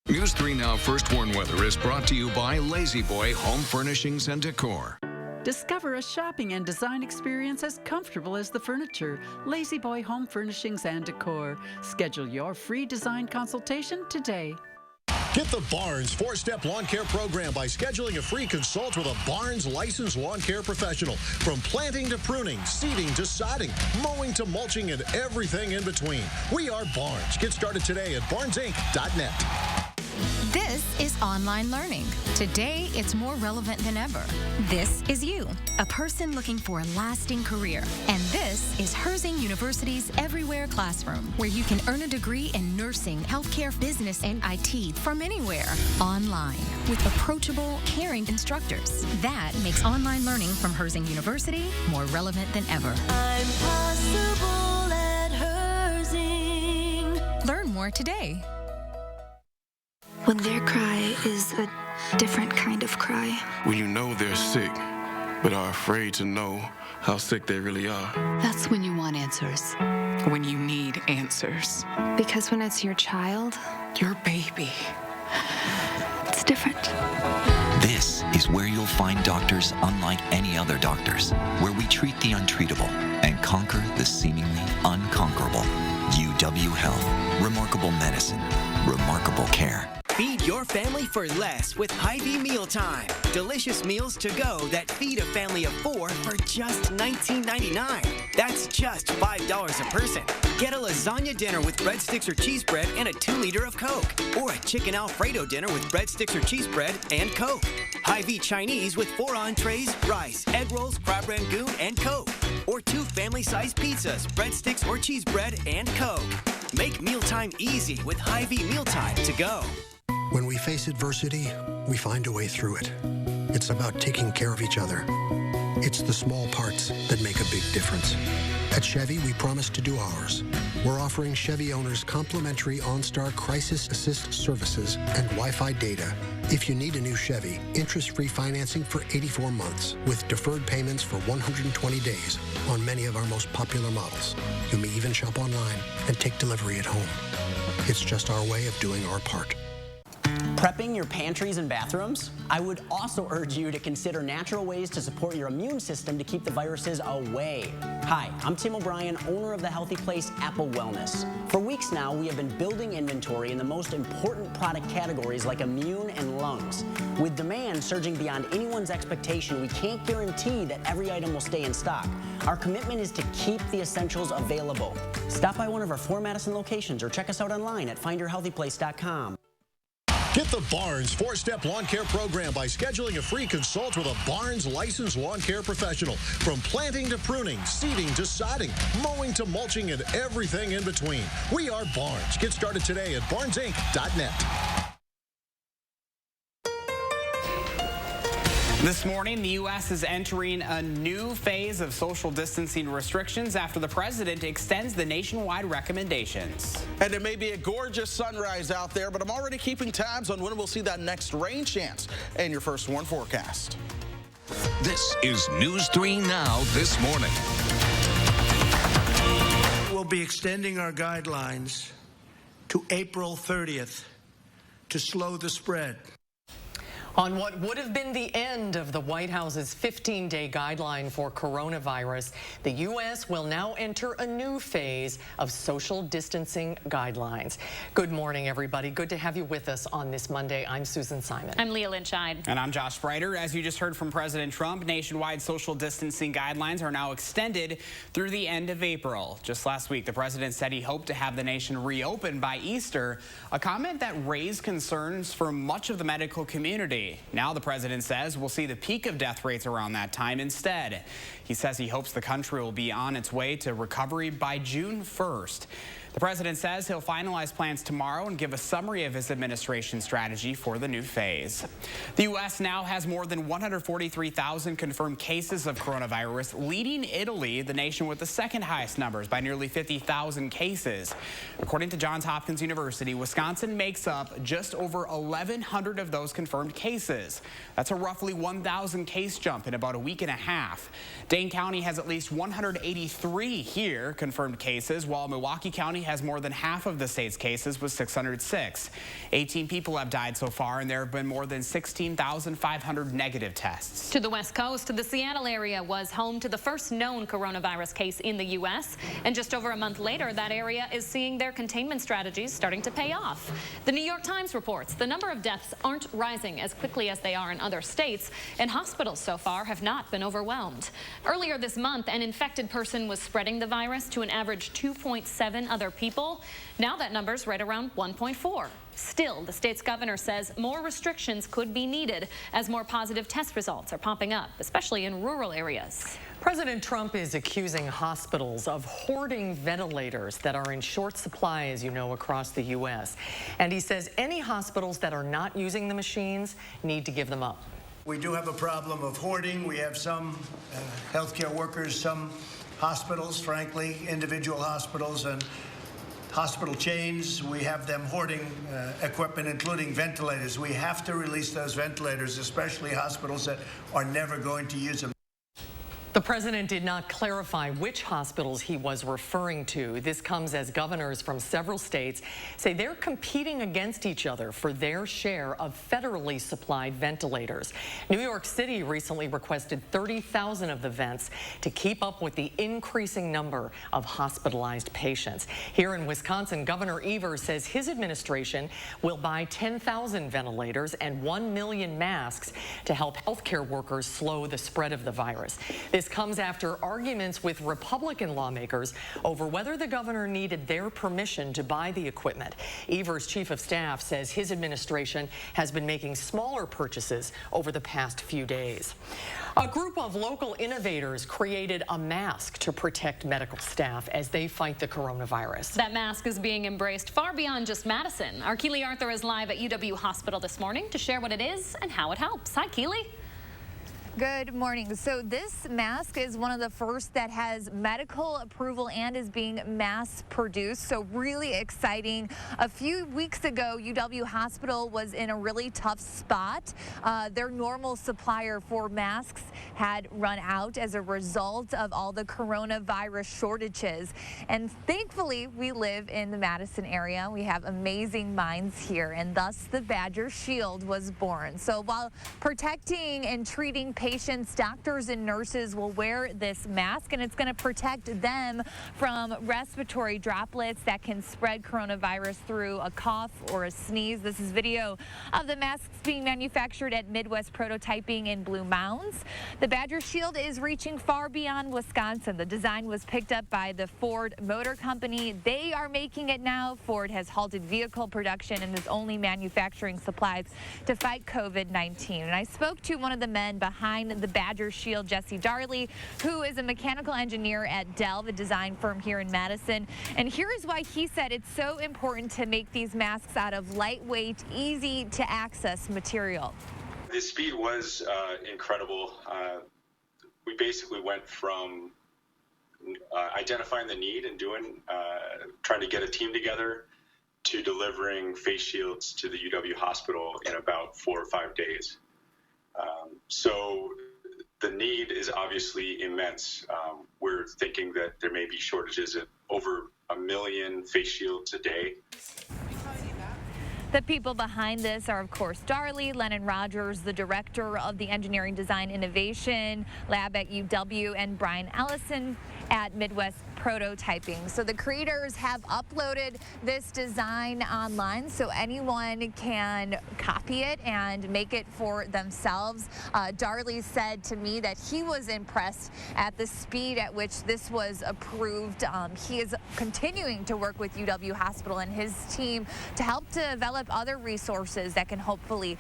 [SPEAKER 3] News 3 Now First Warn Weather is brought to you by Lazy Boy Home Furnishings and Decor.
[SPEAKER 5] Discover a shopping and design experience as comfortable as the furniture. Lazy Boy Home Furnishings and Decor. Schedule your free design consultation today.
[SPEAKER 6] Get the Barnes 4-Step Lawn Care Program by scheduling a free consult with a Barnes licensed lawn care professional. From planting to pruning, seeding to sodding, mowing to mulching, and everything in between. We are Barnes. Get started today at barnesinc.net.
[SPEAKER 7] This is online learning. Today, it's more relevant than ever. This is you, a person looking for a lasting career. And this is Herzing University's Everywhere Classroom, where you can earn a degree in nursing, healthcare, business, and IT from anywhere, online, with approachable, caring instructors. That makes online learning from Herzing University more relevant than ever. I'm possible at Herzing. Learn more today.
[SPEAKER 8] When their cry is a different kind of cry.
[SPEAKER 9] When you know they're sick, but are afraid to know how sick they really are.
[SPEAKER 10] That's when you want answers. When you need answers.
[SPEAKER 8] Because when it's your child,
[SPEAKER 10] your baby,
[SPEAKER 8] it's different.
[SPEAKER 12] This is where you'll find doctors unlike any other doctors, where we treat the untreatable and conquer the seemingly unconquerable. UW Health. Remarkable medicine. Remarkable care.
[SPEAKER 13] Feed your family for less with Hy-Vee Mealtime. Delicious meals to go that feed a family of 4 for just $19.99. That's just $5 a person. Get a lasagna dinner with breadsticks or cheese bread and a 2-liter of Coke. Or a chicken Alfredo dinner with breadsticks or cheese bread and Coke. Hy-Vee Chinese with 4 entrees, rice, egg rolls, crab rangoon, and Coke. Or 2 family-sized pizzas, breadsticks, or cheese bread and Coke. Make mealtime easy with Hy-Vee Mealtime to go.
[SPEAKER 17] When we face adversity, we find a way through it. It's about taking care of each other. It's the small parts that make a big difference. At Chevy, we promise to do ours. We're offering Chevy owners complimentary OnStar Crisis Assist services and Wi-Fi data. If you need a new Chevy, interest-free financing for 84 months with deferred payments for 120 days on many of our most popular models. You may even shop online and take delivery at home. It's just our way of doing our part.
[SPEAKER 14] Prepping your pantries and bathrooms? I would also urge you to consider natural ways to support your immune system to keep the viruses away. Hi, I'm Tim O'Brien, owner of the healthy place Apple Wellness. For weeks now, we have been building inventory in the most important product categories like immune and lungs. With demand surging beyond anyone's expectation, we can't guarantee that every item will stay in stock. Our commitment is to keep the essentials available. Stop by one of our 4 Madison locations or check us out online at findyourhealthyplace.com.
[SPEAKER 6] Get the Barnes 4-Step Lawn Care Program by scheduling a free consult with a Barnes licensed lawn care professional. From planting to pruning, seeding to sodding, mowing to mulching, and everything in between. We are Barnes. Get started today at barnesinc.net.
[SPEAKER 4] This morning, the U.S. is entering a new phase of social distancing restrictions after the president extends the nationwide recommendations.
[SPEAKER 11] And it may be a gorgeous sunrise out there, but I'm already keeping tabs on when we'll see that next rain chance. And your first warn forecast.
[SPEAKER 3] This is News 3 Now this morning.
[SPEAKER 15] We'll be extending our guidelines to April 30th to slow the spread.
[SPEAKER 1] On what would have been the end of the White House's 15-day guideline for coronavirus, the U.S. will now enter a new phase of social distancing guidelines. Good morning, everybody. Good to have you with us on this Monday. I'm Susan Simon.
[SPEAKER 2] I'm Leah Lynchide.
[SPEAKER 4] And I'm Josh Breiter. As you just heard from President Trump, nationwide social distancing guidelines are now extended through the end of April. Just last week, the president said he hoped to have the nation reopen by Easter, a comment that raised concerns for much of the medical community. Now the president says we'll see the peak of death rates around that time instead. He says he hopes the country will be on its way to recovery by June 1st. The president says he'll finalize plans tomorrow and give a summary of his administration strategy for the new phase. The U.S. now has more than 143,000 confirmed cases of coronavirus, leading Italy, the nation with the second highest numbers, by nearly 50,000 cases. According to Johns Hopkins University, Wisconsin makes up just over 1,100 of those confirmed cases. That's a roughly 1,000 case jump in about a week and a half. Dane County has at least 183 here confirmed cases, while Milwaukee County has more than half of the state's cases with 606. 18 people have died so far, and there have been more than 16,500 negative tests.
[SPEAKER 2] To the West Coast, the Seattle area was home to the first known coronavirus case in the U.S. And just over a month later, that area is seeing their containment strategies starting to pay off. The New York Times reports the number of deaths aren't rising as quickly as they are in other states, and hospitals so far have not been overwhelmed. Earlier this month, an infected person was spreading the virus to an average 2.7 other people. Now that number's right around 1.4. Still, the state's governor says more restrictions could be needed as more positive test results are popping up, especially in rural areas.
[SPEAKER 1] President Trump is accusing hospitals of hoarding ventilators that are in short supply, as you know, across the U.S. And he says any hospitals that are not using the machines need to give them up.
[SPEAKER 15] We do have a problem of hoarding. We have some healthcare workers, some hospitals, frankly, individual hospitals and hospital chains. We have them hoarding equipment, including ventilators. We have to release those ventilators, especially hospitals that are never going to use them.
[SPEAKER 1] The president did not clarify which hospitals he was referring to. This comes as governors from several states say they're competing against each other for their share of federally supplied ventilators. New York City recently requested 30,000 of the vents to keep up with the increasing number of hospitalized patients. Here in Wisconsin, Governor Evers says his administration will buy 10,000 ventilators and 1 million masks to help healthcare workers slow the spread of the virus. This comes after arguments with Republican lawmakers over whether the governor needed their permission to buy the equipment. Evers' chief of staff says his administration has been making smaller purchases over the past few days. A group of local innovators created a mask to protect medical staff as they fight the coronavirus.
[SPEAKER 2] That mask is being embraced far beyond just Madison. Our Keely Arthur is live at UW Hospital this morning to share what it is and how it helps. Hi, Keely.
[SPEAKER 16] Good morning. So this mask is one of the first that has medical approval and is being mass produced. So really exciting. A few weeks ago, UW Hospital was in a really tough spot. Their normal supplier for masks had run out as a result of all the coronavirus shortages. And thankfully, we live in the Madison area. We have amazing minds here, and thus the Badger Shield was born. So while protecting and treating patients, doctors and nurses will wear this mask, and it's going to protect them from respiratory droplets that can spread coronavirus through a cough or a sneeze. This is video of the masks being manufactured at Midwest Prototyping in Blue Mounds. The Badger Shield is reaching far beyond Wisconsin. The design was picked up by the Ford Motor Company. They are making it now. Ford has halted vehicle production and is only manufacturing supplies to fight COVID-19. And I spoke to one of the men behind the Badger Shield, Jesse Darley, who is a mechanical engineer at Dell, the design firm here in Madison. And here is why he said it's so important to make these masks out of lightweight, easy to access material.
[SPEAKER 18] The speed was incredible. We basically went from identifying the need and trying to get a team together to delivering face shields to the UW hospital in about 4 or 5 days. So the need is obviously immense. We're thinking that there may be shortages of over 1 million face shields a day.
[SPEAKER 16] The people behind this are, of course, Darley, Lennon Rogers, the director of the Engineering Design Innovation Lab at UW, and Brian Allison at Midwest Prototyping. So the creators have uploaded this design online so anyone can copy it and make it for themselves. Darley said to me that he was impressed at the speed at which this was approved. He is continuing to work with UW Hospital and his team to help develop other resources that can hopefully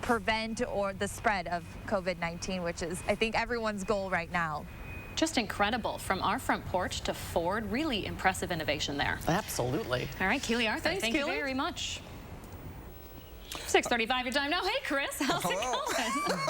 [SPEAKER 16] prevent the spread of COVID-19, which is, I think, everyone's goal right now.
[SPEAKER 2] Just incredible. From our front porch to Ford, really impressive innovation there.
[SPEAKER 1] Absolutely.
[SPEAKER 2] All right, Keely Arthur, thank you very much. 6:35 your time now. Hey, Chris, how's it going?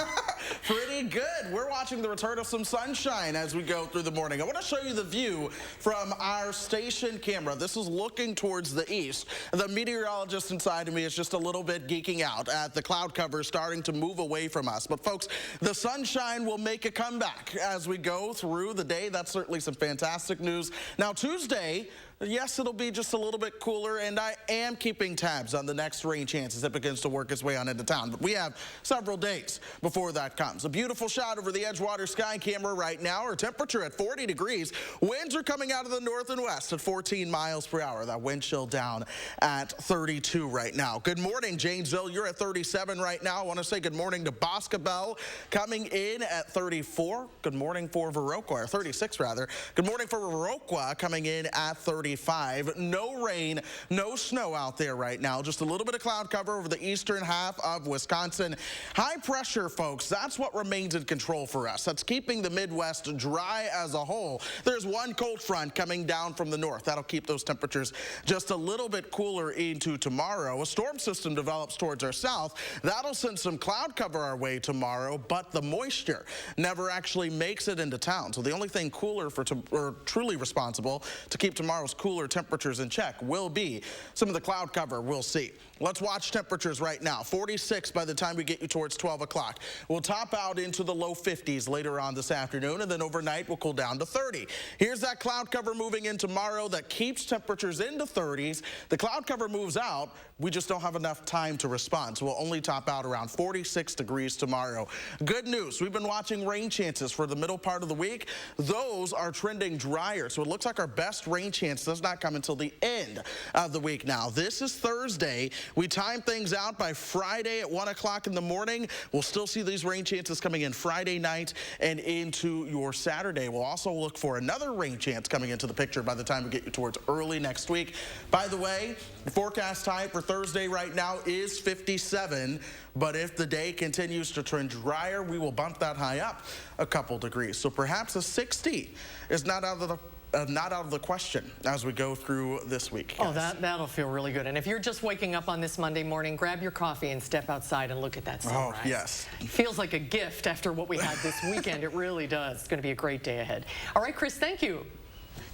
[SPEAKER 11] Pretty good. We're watching the return of some sunshine as we go through the morning. I want to show you the view from our station camera. This is looking towards the east. The meteorologist inside of me is just a little bit geeking out at the cloud cover starting to move away from us. But folks, the sunshine will make a comeback as we go through the day. That's certainly some fantastic news. Now, Tuesday, yes, it'll be just a little bit cooler, and I am keeping tabs on the next rain chances that begins to work its way on into town. But we have several days before that comes. A beautiful shot over the Edgewater sky camera right now. Our temperature at 40 degrees. Winds are coming out of the north and west at 14 miles per hour. That wind chill down at 32 right now. Good morning, Janesville. You're at 37 right now. I want to say good morning to Boscobel coming in at 34. Good morning for Viroqua, or 36 rather. Good morning for Viroqua coming in at 35. No rain, no snow out there right now. Just a little bit of cloud cover over the eastern half of Wisconsin. High pressure, folks, that's what remains in control for us. That's keeping the Midwest dry as a whole. There's one cold front coming down from the north. That'll keep those temperatures just a little bit cooler into tomorrow. A storm system develops towards our south. That'll send some cloud cover our way tomorrow, but the moisture never actually makes it into town. So the only thing cooler or truly responsible to keep tomorrow's cooler temperatures in check will be some of the cloud cover we'll see. Let's watch temperatures right now. 46 by the time we get you towards 12 o'clock. We'll top out into the low 50s later on this afternoon, and then overnight we'll cool down to 30. Here's that cloud cover moving in tomorrow that keeps temperatures into 30s. The cloud cover moves out. We just don't have enough time to respond, so we'll only top out around 46 degrees tomorrow. Good news. We've been watching rain chances for the middle part of the week. Those are trending drier, so it looks like our best rain chance does not come until the end of the week now. This is Thursday. We time things out by Friday at 1 o'clock in the morning. We'll still see these rain chances coming in Friday night and into your Saturday. We'll also look for another rain chance coming into the picture by the time we get you towards early next week. By the way, the forecast high for Thursday right now is 57, but if the day continues to trend drier, we will bump that high up a couple degrees. So perhaps a 60 is not out of the not out of the question as we go through this week.
[SPEAKER 1] Oh, that'll feel really good. And if you're just waking up on this Monday morning, grab your coffee and step outside and look at that sunrise.
[SPEAKER 11] Oh, yes.
[SPEAKER 1] Feels like a gift after what we had this weekend. It really does. It's going to be a great day ahead. All right, Chris, thank you.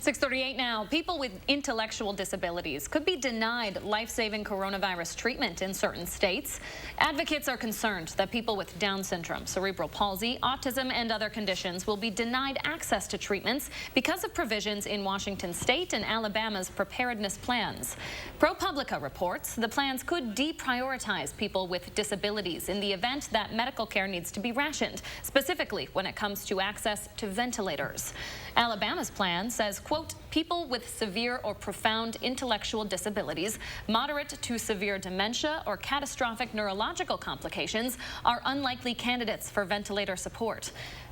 [SPEAKER 2] 6:38 now. People with intellectual disabilities could be denied life-saving coronavirus treatment in certain states. Advocates are concerned that people with Down syndrome, cerebral palsy, autism, and other conditions will be denied access to treatments because of provisions in Washington state and Alabama's preparedness plans. ProPublica reports the plans could deprioritize people with disabilities in the event that medical care needs to be rationed, specifically when it comes to access to ventilators. Alabama's plan says, quote, people with severe or profound intellectual disabilities, moderate to severe dementia, or catastrophic neurological complications are unlikely candidates for ventilator support.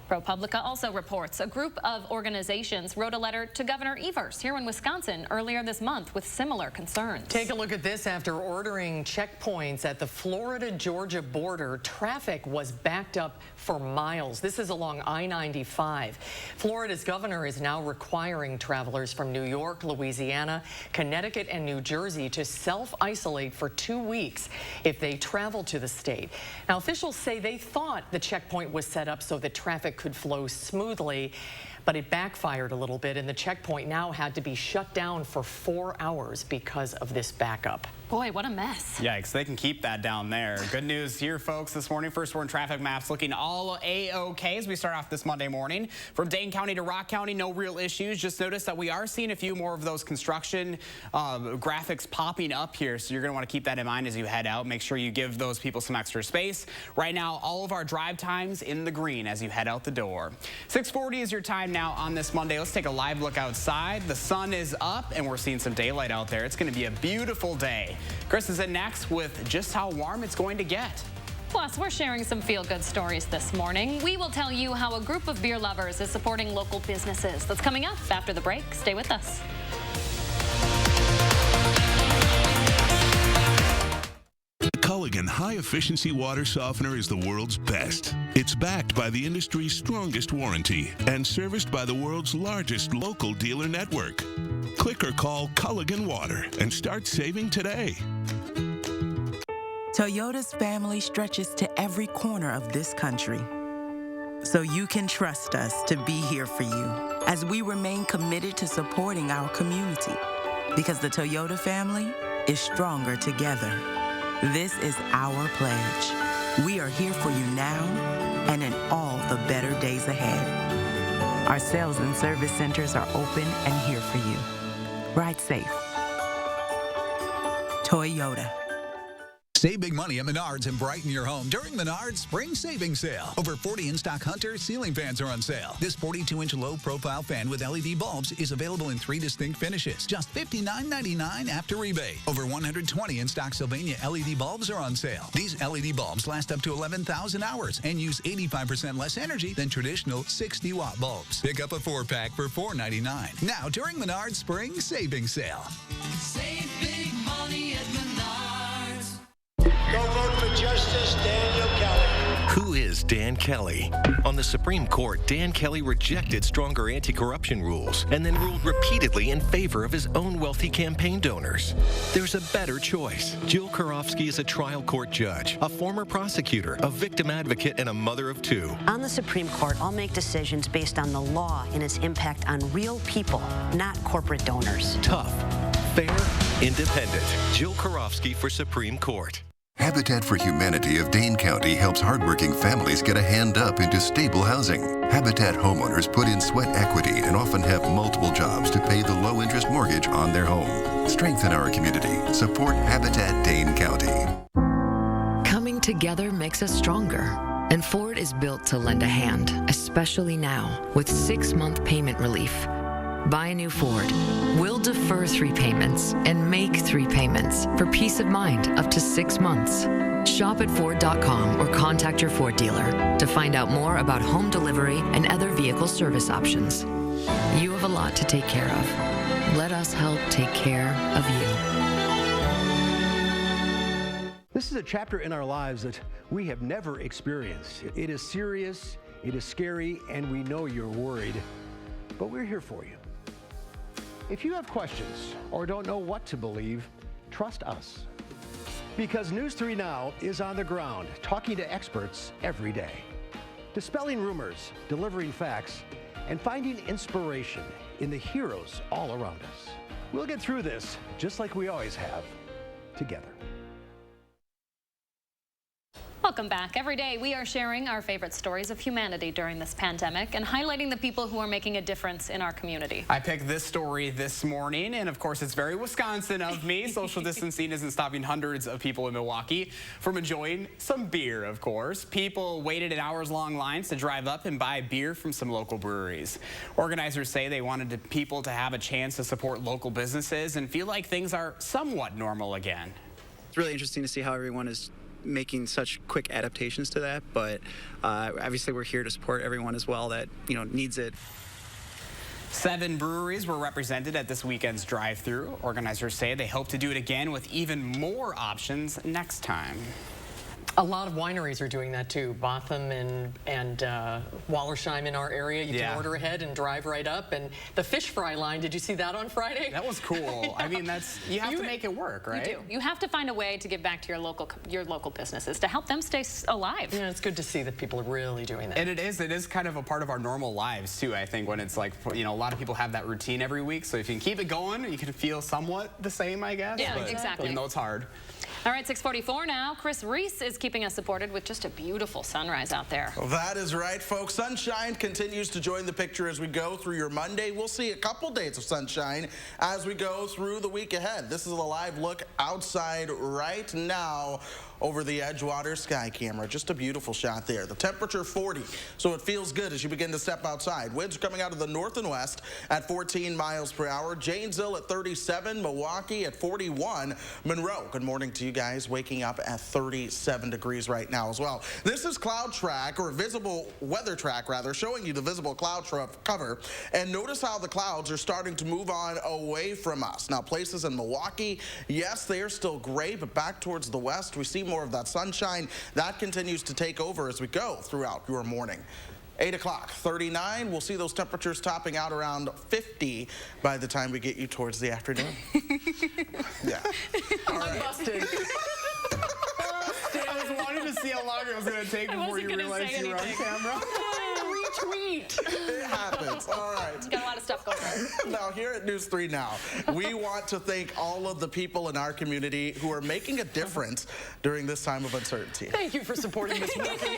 [SPEAKER 2] ProPublica also reports a group of organizations wrote a letter to Governor Evers here in Wisconsin earlier this month with similar concerns.
[SPEAKER 1] Take a look at this. After ordering checkpoints at the Florida-Georgia border, traffic was backed up for miles. This is along I-95. Florida's governor is now requiring travelers from New York, Louisiana, Connecticut, and New Jersey to self-isolate for 2 weeks if they travel to the state. Now, officials say they thought the checkpoint was set up so that traffic could flow smoothly, but it backfired a little bit, and the checkpoint now had to be shut down for 4 hours because of this backup.
[SPEAKER 2] Boy, what a mess.
[SPEAKER 4] Yikes, they can keep that down there. Good news here, folks, this morning. First warn traffic maps looking all A-OK as we start off this Monday morning. From Dane County to Rock County, no real issues. Just notice that we are seeing a few more of those construction graphics popping up here, so you're going to want to keep that in mind as you head out. Make sure you give those people some extra space. Right now, all of our drive times in the green as you head out the door. 6:40 is your time now on this Monday. Let's take a live look outside. The sun is up, and we're seeing some daylight out there. It's going to be a beautiful day. Chris is in next with just how warm it's going to get.
[SPEAKER 2] Plus, we're sharing some feel-good stories this morning. We will tell you how a group of beer lovers is supporting local businesses. That's coming up after the break. Stay with us.
[SPEAKER 19] Culligan high-efficiency water softener is the world's best. It's backed by the industry's strongest warranty and serviced by the world's largest local dealer network. Click or call Culligan Water and start saving today.
[SPEAKER 20] Toyota's family stretches to every corner of this country. So you can trust us to be here for you as we remain committed to supporting our community. Because the Toyota family is stronger together. This is our pledge. We are here for you now and in all the better days ahead. Our sales and service centers are open and here for you. Ride safe. Toyota.
[SPEAKER 21] Save big money at Menards and brighten your home during Menards Spring Savings Sale. Over 40 in-stock Hunter ceiling fans are on sale. This 42-inch low-profile fan with LED bulbs is available in 3 distinct finishes. Just $59.99 after rebate. Over 120 in-stock Sylvania LED bulbs are on sale. These LED bulbs last up to 11,000 hours and use 85% less energy than traditional 60-watt bulbs. Pick up a 4-pack for $4.99. Now during Menards Spring Savings Sale.
[SPEAKER 22] Save big money at Menards.
[SPEAKER 15] Go vote for Justice Daniel Kelly.
[SPEAKER 23] Who is Dan Kelly? On the Supreme Court, Dan Kelly rejected stronger anti-corruption rules and then ruled repeatedly in favor of his own wealthy campaign donors. There's a better choice. Jill Karofsky is a trial court judge, a former prosecutor, a victim advocate, and a mother of 2.
[SPEAKER 24] On the Supreme Court, I'll make decisions based on the law and its impact on real people, not corporate donors.
[SPEAKER 23] Tough, fair, independent. Jill Karofsky for Supreme Court.
[SPEAKER 25] Habitat for Humanity of Dane County helps hardworking families get a hand up into stable housing. Habitat homeowners put in sweat equity and often have multiple jobs to pay the low-interest mortgage on their home. Strengthen our community. Support Habitat Dane County.
[SPEAKER 26] Coming together makes us stronger. And Ford is built to lend a hand, especially now, with 6-month payment relief. Buy a new Ford. We'll defer 3 payments and make 3 payments for peace of mind up to 6 months. Shop at Ford.com or contact your Ford dealer to find out more about home delivery and other vehicle service options. You have a lot to take care of. Let us help take care of you.
[SPEAKER 27] This is a chapter in our lives that we have never experienced. It is serious, it is scary, and we know you're worried, but we're here for you. If you have questions or don't know what to believe, trust us. Because News 3 Now is on the ground, talking to experts every day. Dispelling rumors, delivering facts, and finding inspiration in the heroes all around us. We'll get through this, just like we always have, together.
[SPEAKER 2] Welcome back. Every day we are sharing our favorite stories of humanity during this pandemic and highlighting the people who are making a difference in our community.
[SPEAKER 4] I picked this story this morning, and of course it's very Wisconsin of me. Social distancing isn't stopping hundreds of people in Milwaukee from enjoying some beer, of course. People waited in hours-long lines to drive up and buy beer from some local breweries. Organizers say they wanted people to have a chance to support local businesses and feel like things are somewhat normal again.
[SPEAKER 5] It's really interesting to see how everyone is making such quick adaptations to that, but obviously we're here to support everyone as well that needs it.
[SPEAKER 4] 7 breweries were represented at this weekend's drive-thru. Organizers say they hope to do it again with even more options next time.
[SPEAKER 1] A lot of wineries are doing that too. Botham and Wallersheim in our area. You can order ahead and drive right up. And the fish fry line, did you see that on Friday?
[SPEAKER 4] That was cool. I mean, you have to make it work, right?
[SPEAKER 2] You do. You have to find a way to give back to your local businesses to help them stay alive.
[SPEAKER 1] Yeah, it's good to see that people are really doing that.
[SPEAKER 4] And it is kind of a part of our normal lives too, I think, when it's like, a lot of people have that routine every week. So if you can keep it going, you can feel somewhat the same, I guess.
[SPEAKER 2] Yeah, exactly.
[SPEAKER 4] Even though it's hard.
[SPEAKER 2] All right, 6:44 now. Chris Reese is keeping us supported with just a beautiful sunrise out there.
[SPEAKER 11] Well, that is right, folks. Sunshine continues to join the picture as we go through your Monday. We'll see a couple days of sunshine as we go through the week ahead. This is a live look outside right now over the Edgewater sky camera. Just a beautiful shot there. The temperature 40, so it feels good as you begin to step outside. Winds coming out of the north and west at 14 miles per hour. Janesville at 37, Milwaukee at 41. Monroe, good morning to you guys, waking up at 37 degrees right now as well. This is Cloud Track, or Visible Weather Track rather, showing you the visible cloud cover. And notice how the clouds are starting to move on away from us. Now, places in Milwaukee, yes, they are still gray, but back towards the west, we see more of that sunshine. That continues to take over as we go throughout your morning. 8 o'clock, 39. We'll see those temperatures topping out around 50 by the time we get you towards the afternoon. Yeah. All right.
[SPEAKER 1] I'm busted.
[SPEAKER 4] I was wanting to see how long it was going to take before you realized you were on camera.
[SPEAKER 1] Retweet.
[SPEAKER 11] It happens. All right.
[SPEAKER 2] Got a lot of stuff going on.
[SPEAKER 11] Now, here at News 3 Now, we want to thank all of the people in our community who are making a difference during this time of uncertainty.
[SPEAKER 1] Thank you for supporting this rookie.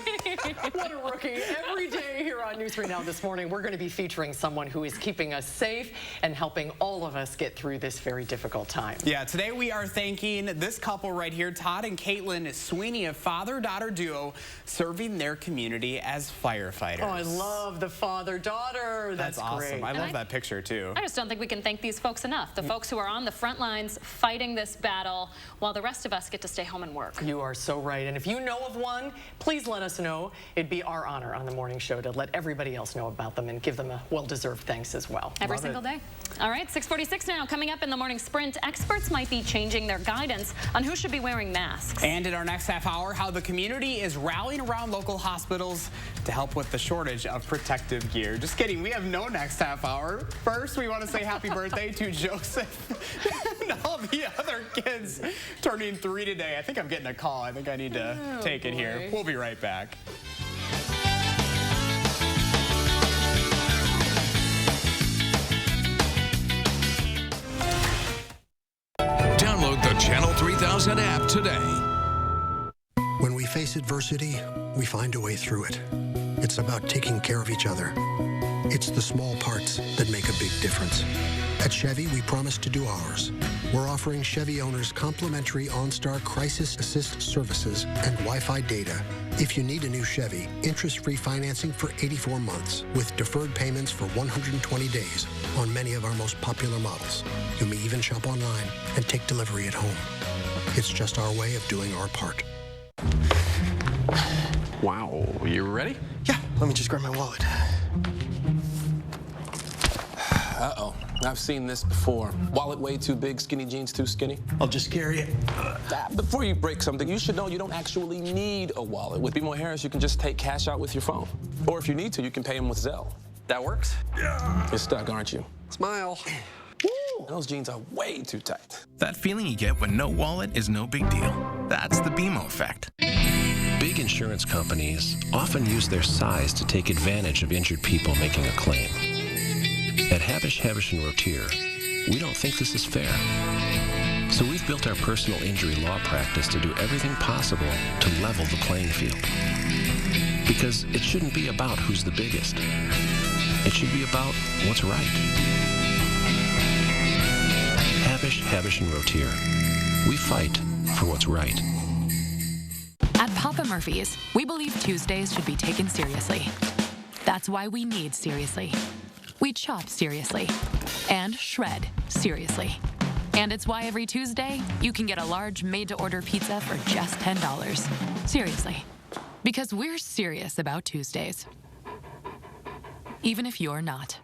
[SPEAKER 1] What a rookie. Every day here on News 3 Now this morning, we're going to be featuring someone who is keeping us safe and helping all of us get through this very difficult time.
[SPEAKER 4] Yeah, today we are thanking this couple right here, Todd and Caitlin Sweeney, a father-daughter duo serving their community as firefighters.
[SPEAKER 1] Oh, I love the father-daughter. That's
[SPEAKER 4] awesome.
[SPEAKER 1] great.
[SPEAKER 4] I love that picture too.
[SPEAKER 2] I just don't think we can thank these folks enough. The folks who are on the front lines fighting this battle while the rest of us get to stay home and work.
[SPEAKER 1] You are so right. And if you know of one, please let us know. It'd be our honor on the morning show to let everybody else know about them and give them a well-deserved thanks as well.
[SPEAKER 2] Every single day. All right, 6:46 now. Coming up in the morning sprint, experts might be changing their guidance on who should be wearing masks.
[SPEAKER 4] And in our next half hour, how the community is rallying around local hospitals to help with the shortage of protective gear. Just kidding, we have no next half hour. First, we want to say happy birthday to Joseph and all the other kids turning 3 today. I think I'm getting a call. I think I need to take it here. We'll be right back.
[SPEAKER 3] Download the Channel 3000 app today.
[SPEAKER 17] When we face adversity, we find a way through it. It's about taking care of each other. It's the small parts that make a big difference. At Chevy, we promise to do ours. We're offering Chevy owners complimentary OnStar Crisis Assist services and Wi-Fi data. If you need a new Chevy, interest-free financing for 84 months with deferred payments for 120 days on many of our most popular models. You may even shop online and take delivery at home. It's just our way of doing our part.
[SPEAKER 7] Wow, you ready?
[SPEAKER 27] Yeah, let me just grab my wallet.
[SPEAKER 7] Uh-oh, I've seen this before. Wallet way too big, skinny jeans too skinny.
[SPEAKER 27] I'll just carry it.
[SPEAKER 7] Before you break something, you should know you don't actually need a wallet. With BMO Harris, you can just take cash out with your phone. Or if you need to, you can pay them with Zelle. That works? Yeah. You're stuck, aren't you?
[SPEAKER 27] Smile.
[SPEAKER 7] Woo! Those jeans are way too tight.
[SPEAKER 6] That feeling you get when no wallet is no big deal. That's the BMO effect.
[SPEAKER 23] Big insurance companies often use their size to take advantage of injured people making a claim. At Habish, Rotier, we don't think this is fair. So we've built our personal injury law practice to do everything possible to level the playing field. Because it shouldn't be about who's the biggest. It should be about what's right. Habish, Rotier. We fight for what's right.
[SPEAKER 8] At Papa Murphy's, we believe Tuesdays should be taken seriously. That's why we need seriously. We chop seriously and shred seriously. And it's why every Tuesday, you can get a large made-to-order pizza for just $10. Seriously. Because we're serious about Tuesdays. Even if you're not.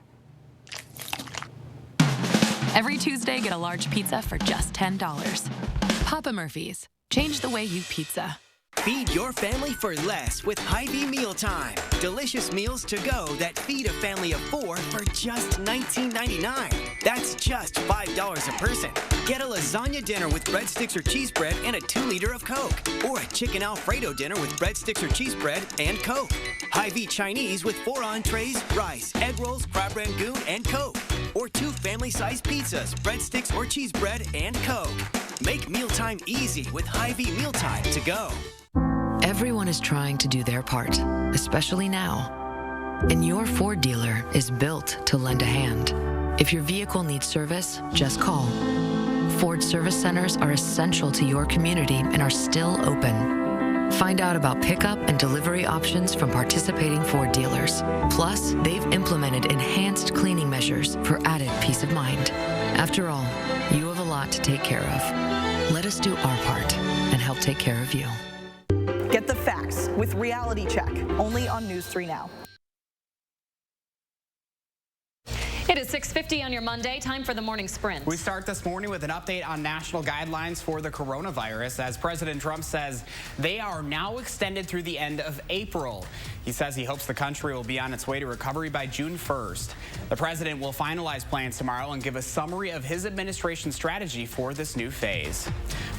[SPEAKER 8] Every Tuesday, get a large pizza for just $10. Papa Murphy's. Change the way you pizza.
[SPEAKER 9] Feed your family for less with Hy-Vee Mealtime. Delicious meals to go that feed a family of 4 for just $19.99. That's just $5 a person. Get a lasagna dinner with breadsticks or cheese bread and a 2-liter of Coke. Or a chicken Alfredo dinner with breadsticks or cheese bread and Coke. Hy-Vee Chinese with 4 entrees, rice, egg rolls, crab rangoon, and Coke. Or 2 family-sized pizzas, breadsticks or cheese bread and Coke. Make mealtime easy with Hy-Vee Mealtime to go.
[SPEAKER 26] Everyone is trying to do their part, especially now. And your Ford dealer is built to lend a hand. If your vehicle needs service, just call. Ford service centers are essential to your community and are still open. Find out about pickup and delivery options from participating Ford dealers. Plus, they've implemented enhanced cleaning measures for added peace of mind. After all, you have a lot to take care of. Let us do our part and help take care of you.
[SPEAKER 10] Get the facts with Reality Check, only on News 3 Now.
[SPEAKER 2] It is 6:50 on your Monday. Time for the morning sprint.
[SPEAKER 4] We start this morning with an update on national guidelines for the coronavirus, as President Trump says they are now extended through the end of April. He says he hopes the country will be on its way to recovery by June 1st. The president will finalize plans tomorrow and give a summary of his administration strategy for this new phase.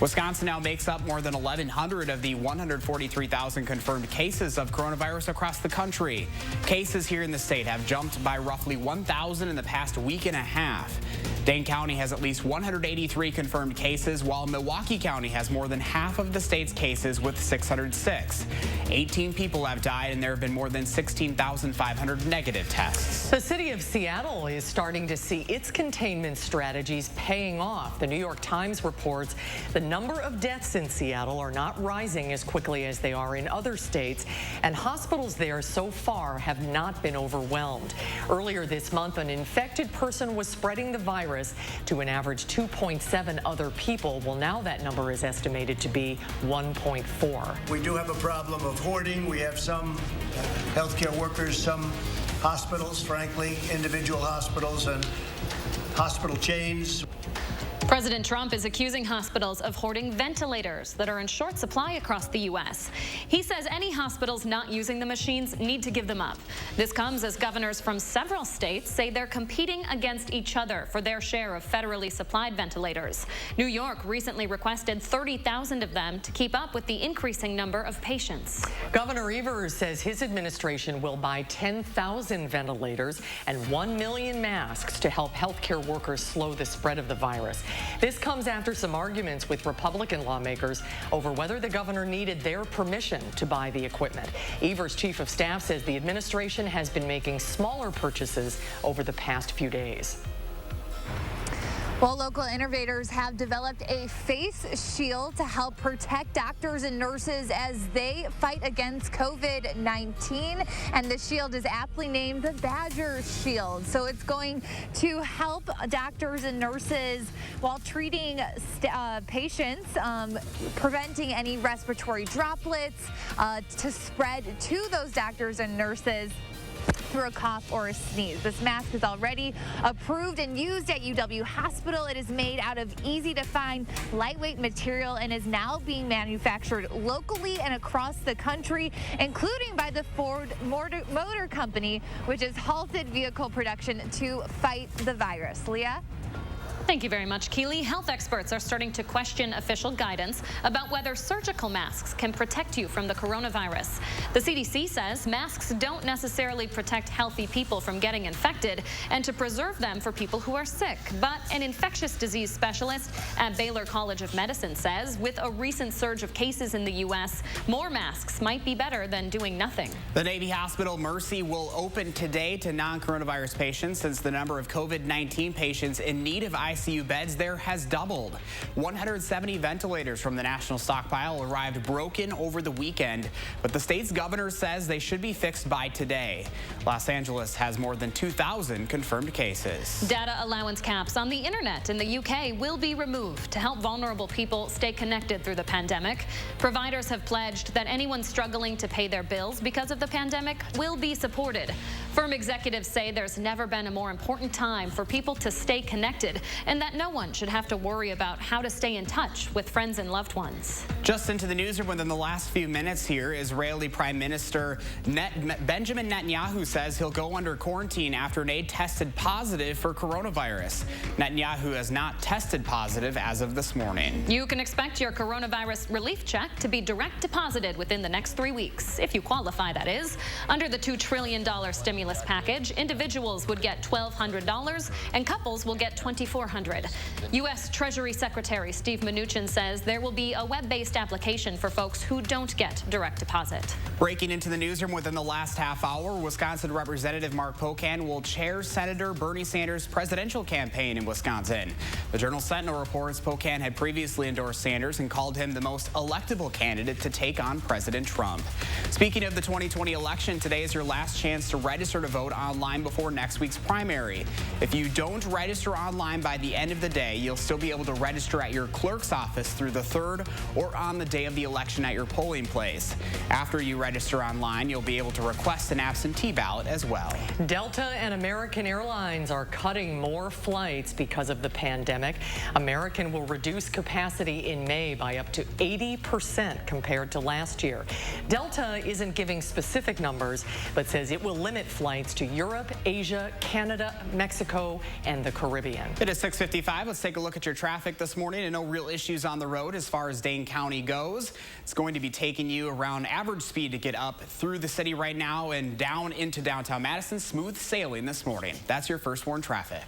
[SPEAKER 4] Wisconsin now makes up more than 1,100 of the 143,000 confirmed cases of coronavirus across the country. Cases here in the state have jumped by roughly 1,000 in the past week and a half. Dane County has at least 183 confirmed cases, while Milwaukee County has more than half of the state's cases with 606. 18 people have died, and there have been more than 16,500 negative tests.
[SPEAKER 1] The city of Seattle is starting to see its containment strategies paying off. The New York Times reports the number of deaths in Seattle are not rising as quickly as they are in other states, and hospitals there so far have not been overwhelmed. Earlier this month, an infected person was spreading the virus to an average 2.7 other people. Well, now that number is estimated to be 1.4.
[SPEAKER 15] We do have a problem of hoarding. We have some healthcare workers, some hospitals, frankly, individual hospitals and hospital chains.
[SPEAKER 2] President Trump is accusing hospitals of hoarding ventilators that are in short supply across the U.S. He says any hospitals not using the machines need to give them up. This comes as governors from several states say they're competing against each other for their share of federally supplied ventilators. New York recently requested 30,000 of them to keep up with the increasing number of patients.
[SPEAKER 1] Governor Evers says his administration will buy 10,000 ventilators and 1 million masks to help healthcare workers slow the spread of the virus. This comes after some arguments with Republican lawmakers over whether the governor needed their permission to buy the equipment. Evers' chief of staff says the administration has been making smaller purchases over the past few days.
[SPEAKER 16] Well, local innovators have developed a face shield to help protect doctors and nurses as they fight against COVID-19. And the shield is aptly named the Badger Shield. So it's going to help doctors and nurses while treating patients, preventing any respiratory droplets to spread to those doctors and nurses through a cough or a sneeze. This mask is already approved and used at UW Hospital. It is made out of easy to find, lightweight material and is now being manufactured locally and across the country, including by the Ford Motor Company, which has halted vehicle production to fight the virus. Leah?
[SPEAKER 2] Thank you very much, Keely. Health experts are starting to question official guidance about whether surgical masks can protect you from the coronavirus. The CDC says masks don't necessarily protect healthy people from getting infected and to preserve them for people who are sick. But an infectious disease specialist at Baylor College of Medicine says with a recent surge of cases in the U.S., more masks might be better than doing nothing.
[SPEAKER 4] The Navy Hospital Mercy will open today to non-coronavirus patients since the number of COVID-19 patients in need of ICU beds there has doubled. 170 ventilators from the national stockpile arrived broken over the weekend, but the state's governor says they should be fixed by today. Los Angeles has more than 2,000 confirmed cases.
[SPEAKER 2] Data allowance caps on the internet in the UK will be removed to help vulnerable people stay connected through the pandemic. Providers have pledged that anyone struggling to pay their bills because of the pandemic will be supported. Firm executives say there's never been a more important time for people to stay connected and that no one should have to worry about how to stay in touch with friends and loved ones.
[SPEAKER 4] Just into the newsroom within the last few minutes here, Israeli Prime Minister Benjamin Netanyahu says he'll go under quarantine after an aide tested positive for coronavirus. Netanyahu has not tested positive as of this morning.
[SPEAKER 2] You can expect your coronavirus relief check to be direct deposited within the next 3 weeks, if you qualify, that is. Under the $2 trillion stimulus package, individuals would get $1,200 and couples will get $2,400. U.S. Treasury Secretary Steve Mnuchin says there will be a web-based application for folks who don't get direct deposit.
[SPEAKER 4] Breaking into the newsroom within the last half hour, Wisconsin Representative Mark Pocan will chair Senator Bernie Sanders' presidential campaign in Wisconsin. The Journal-Sentinel reports Pocan had previously endorsed Sanders and called him the most electable candidate to take on President Trump. Speaking of the 2020 election, today is your last chance to register to vote online before next week's primary. If you don't register online by the end of the day, you'll still be able to register at your clerk's office through the 3rd or on the day of the election at your polling place. After you register online, you'll be able to request an absentee ballot as well.
[SPEAKER 1] Delta and American Airlines are cutting more flights because of the pandemic. American will reduce capacity in May by up to 80% compared to last year. Delta isn't giving specific numbers, but says it will limit flights to Europe, Asia, Canada, Mexico, and the Caribbean.
[SPEAKER 4] It is 6:55. Let's take a look at your traffic this morning, and no real issues on the road as far as Dane County goes. It's going to be taking you around average speed to get up through the city right now and down into downtown Madison. Smooth sailing this morning. That's your First Warn traffic.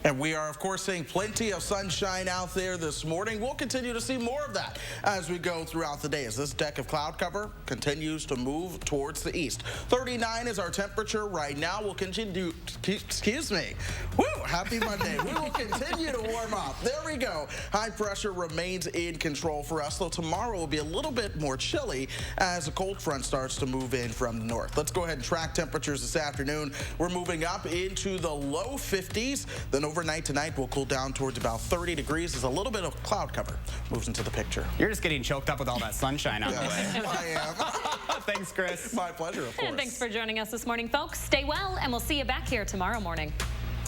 [SPEAKER 11] And we are, of course, seeing plenty of sunshine out there this morning. We'll continue to see more of that as we go throughout the day as this deck of cloud cover continues to move towards the east. 39 is our temperature right now. We'll continue, excuse me. Woo, happy Monday. We will continue to warm up. There we go. High pressure remains in control for us, though tomorrow will be a little bit more chilly as a cold front starts to move in from the north. Let's go ahead and track temperatures this afternoon. We're moving up into the low 50s. Then overnight tonight will cool down towards about 30 degrees as a little bit of cloud cover moves into the picture.
[SPEAKER 4] You're just getting choked up with all that sunshine on the way.
[SPEAKER 11] I am.
[SPEAKER 4] Thanks, Chris.
[SPEAKER 11] My pleasure, of course.
[SPEAKER 2] And thanks for joining us this morning, folks. Stay well, and we'll see you back here tomorrow morning.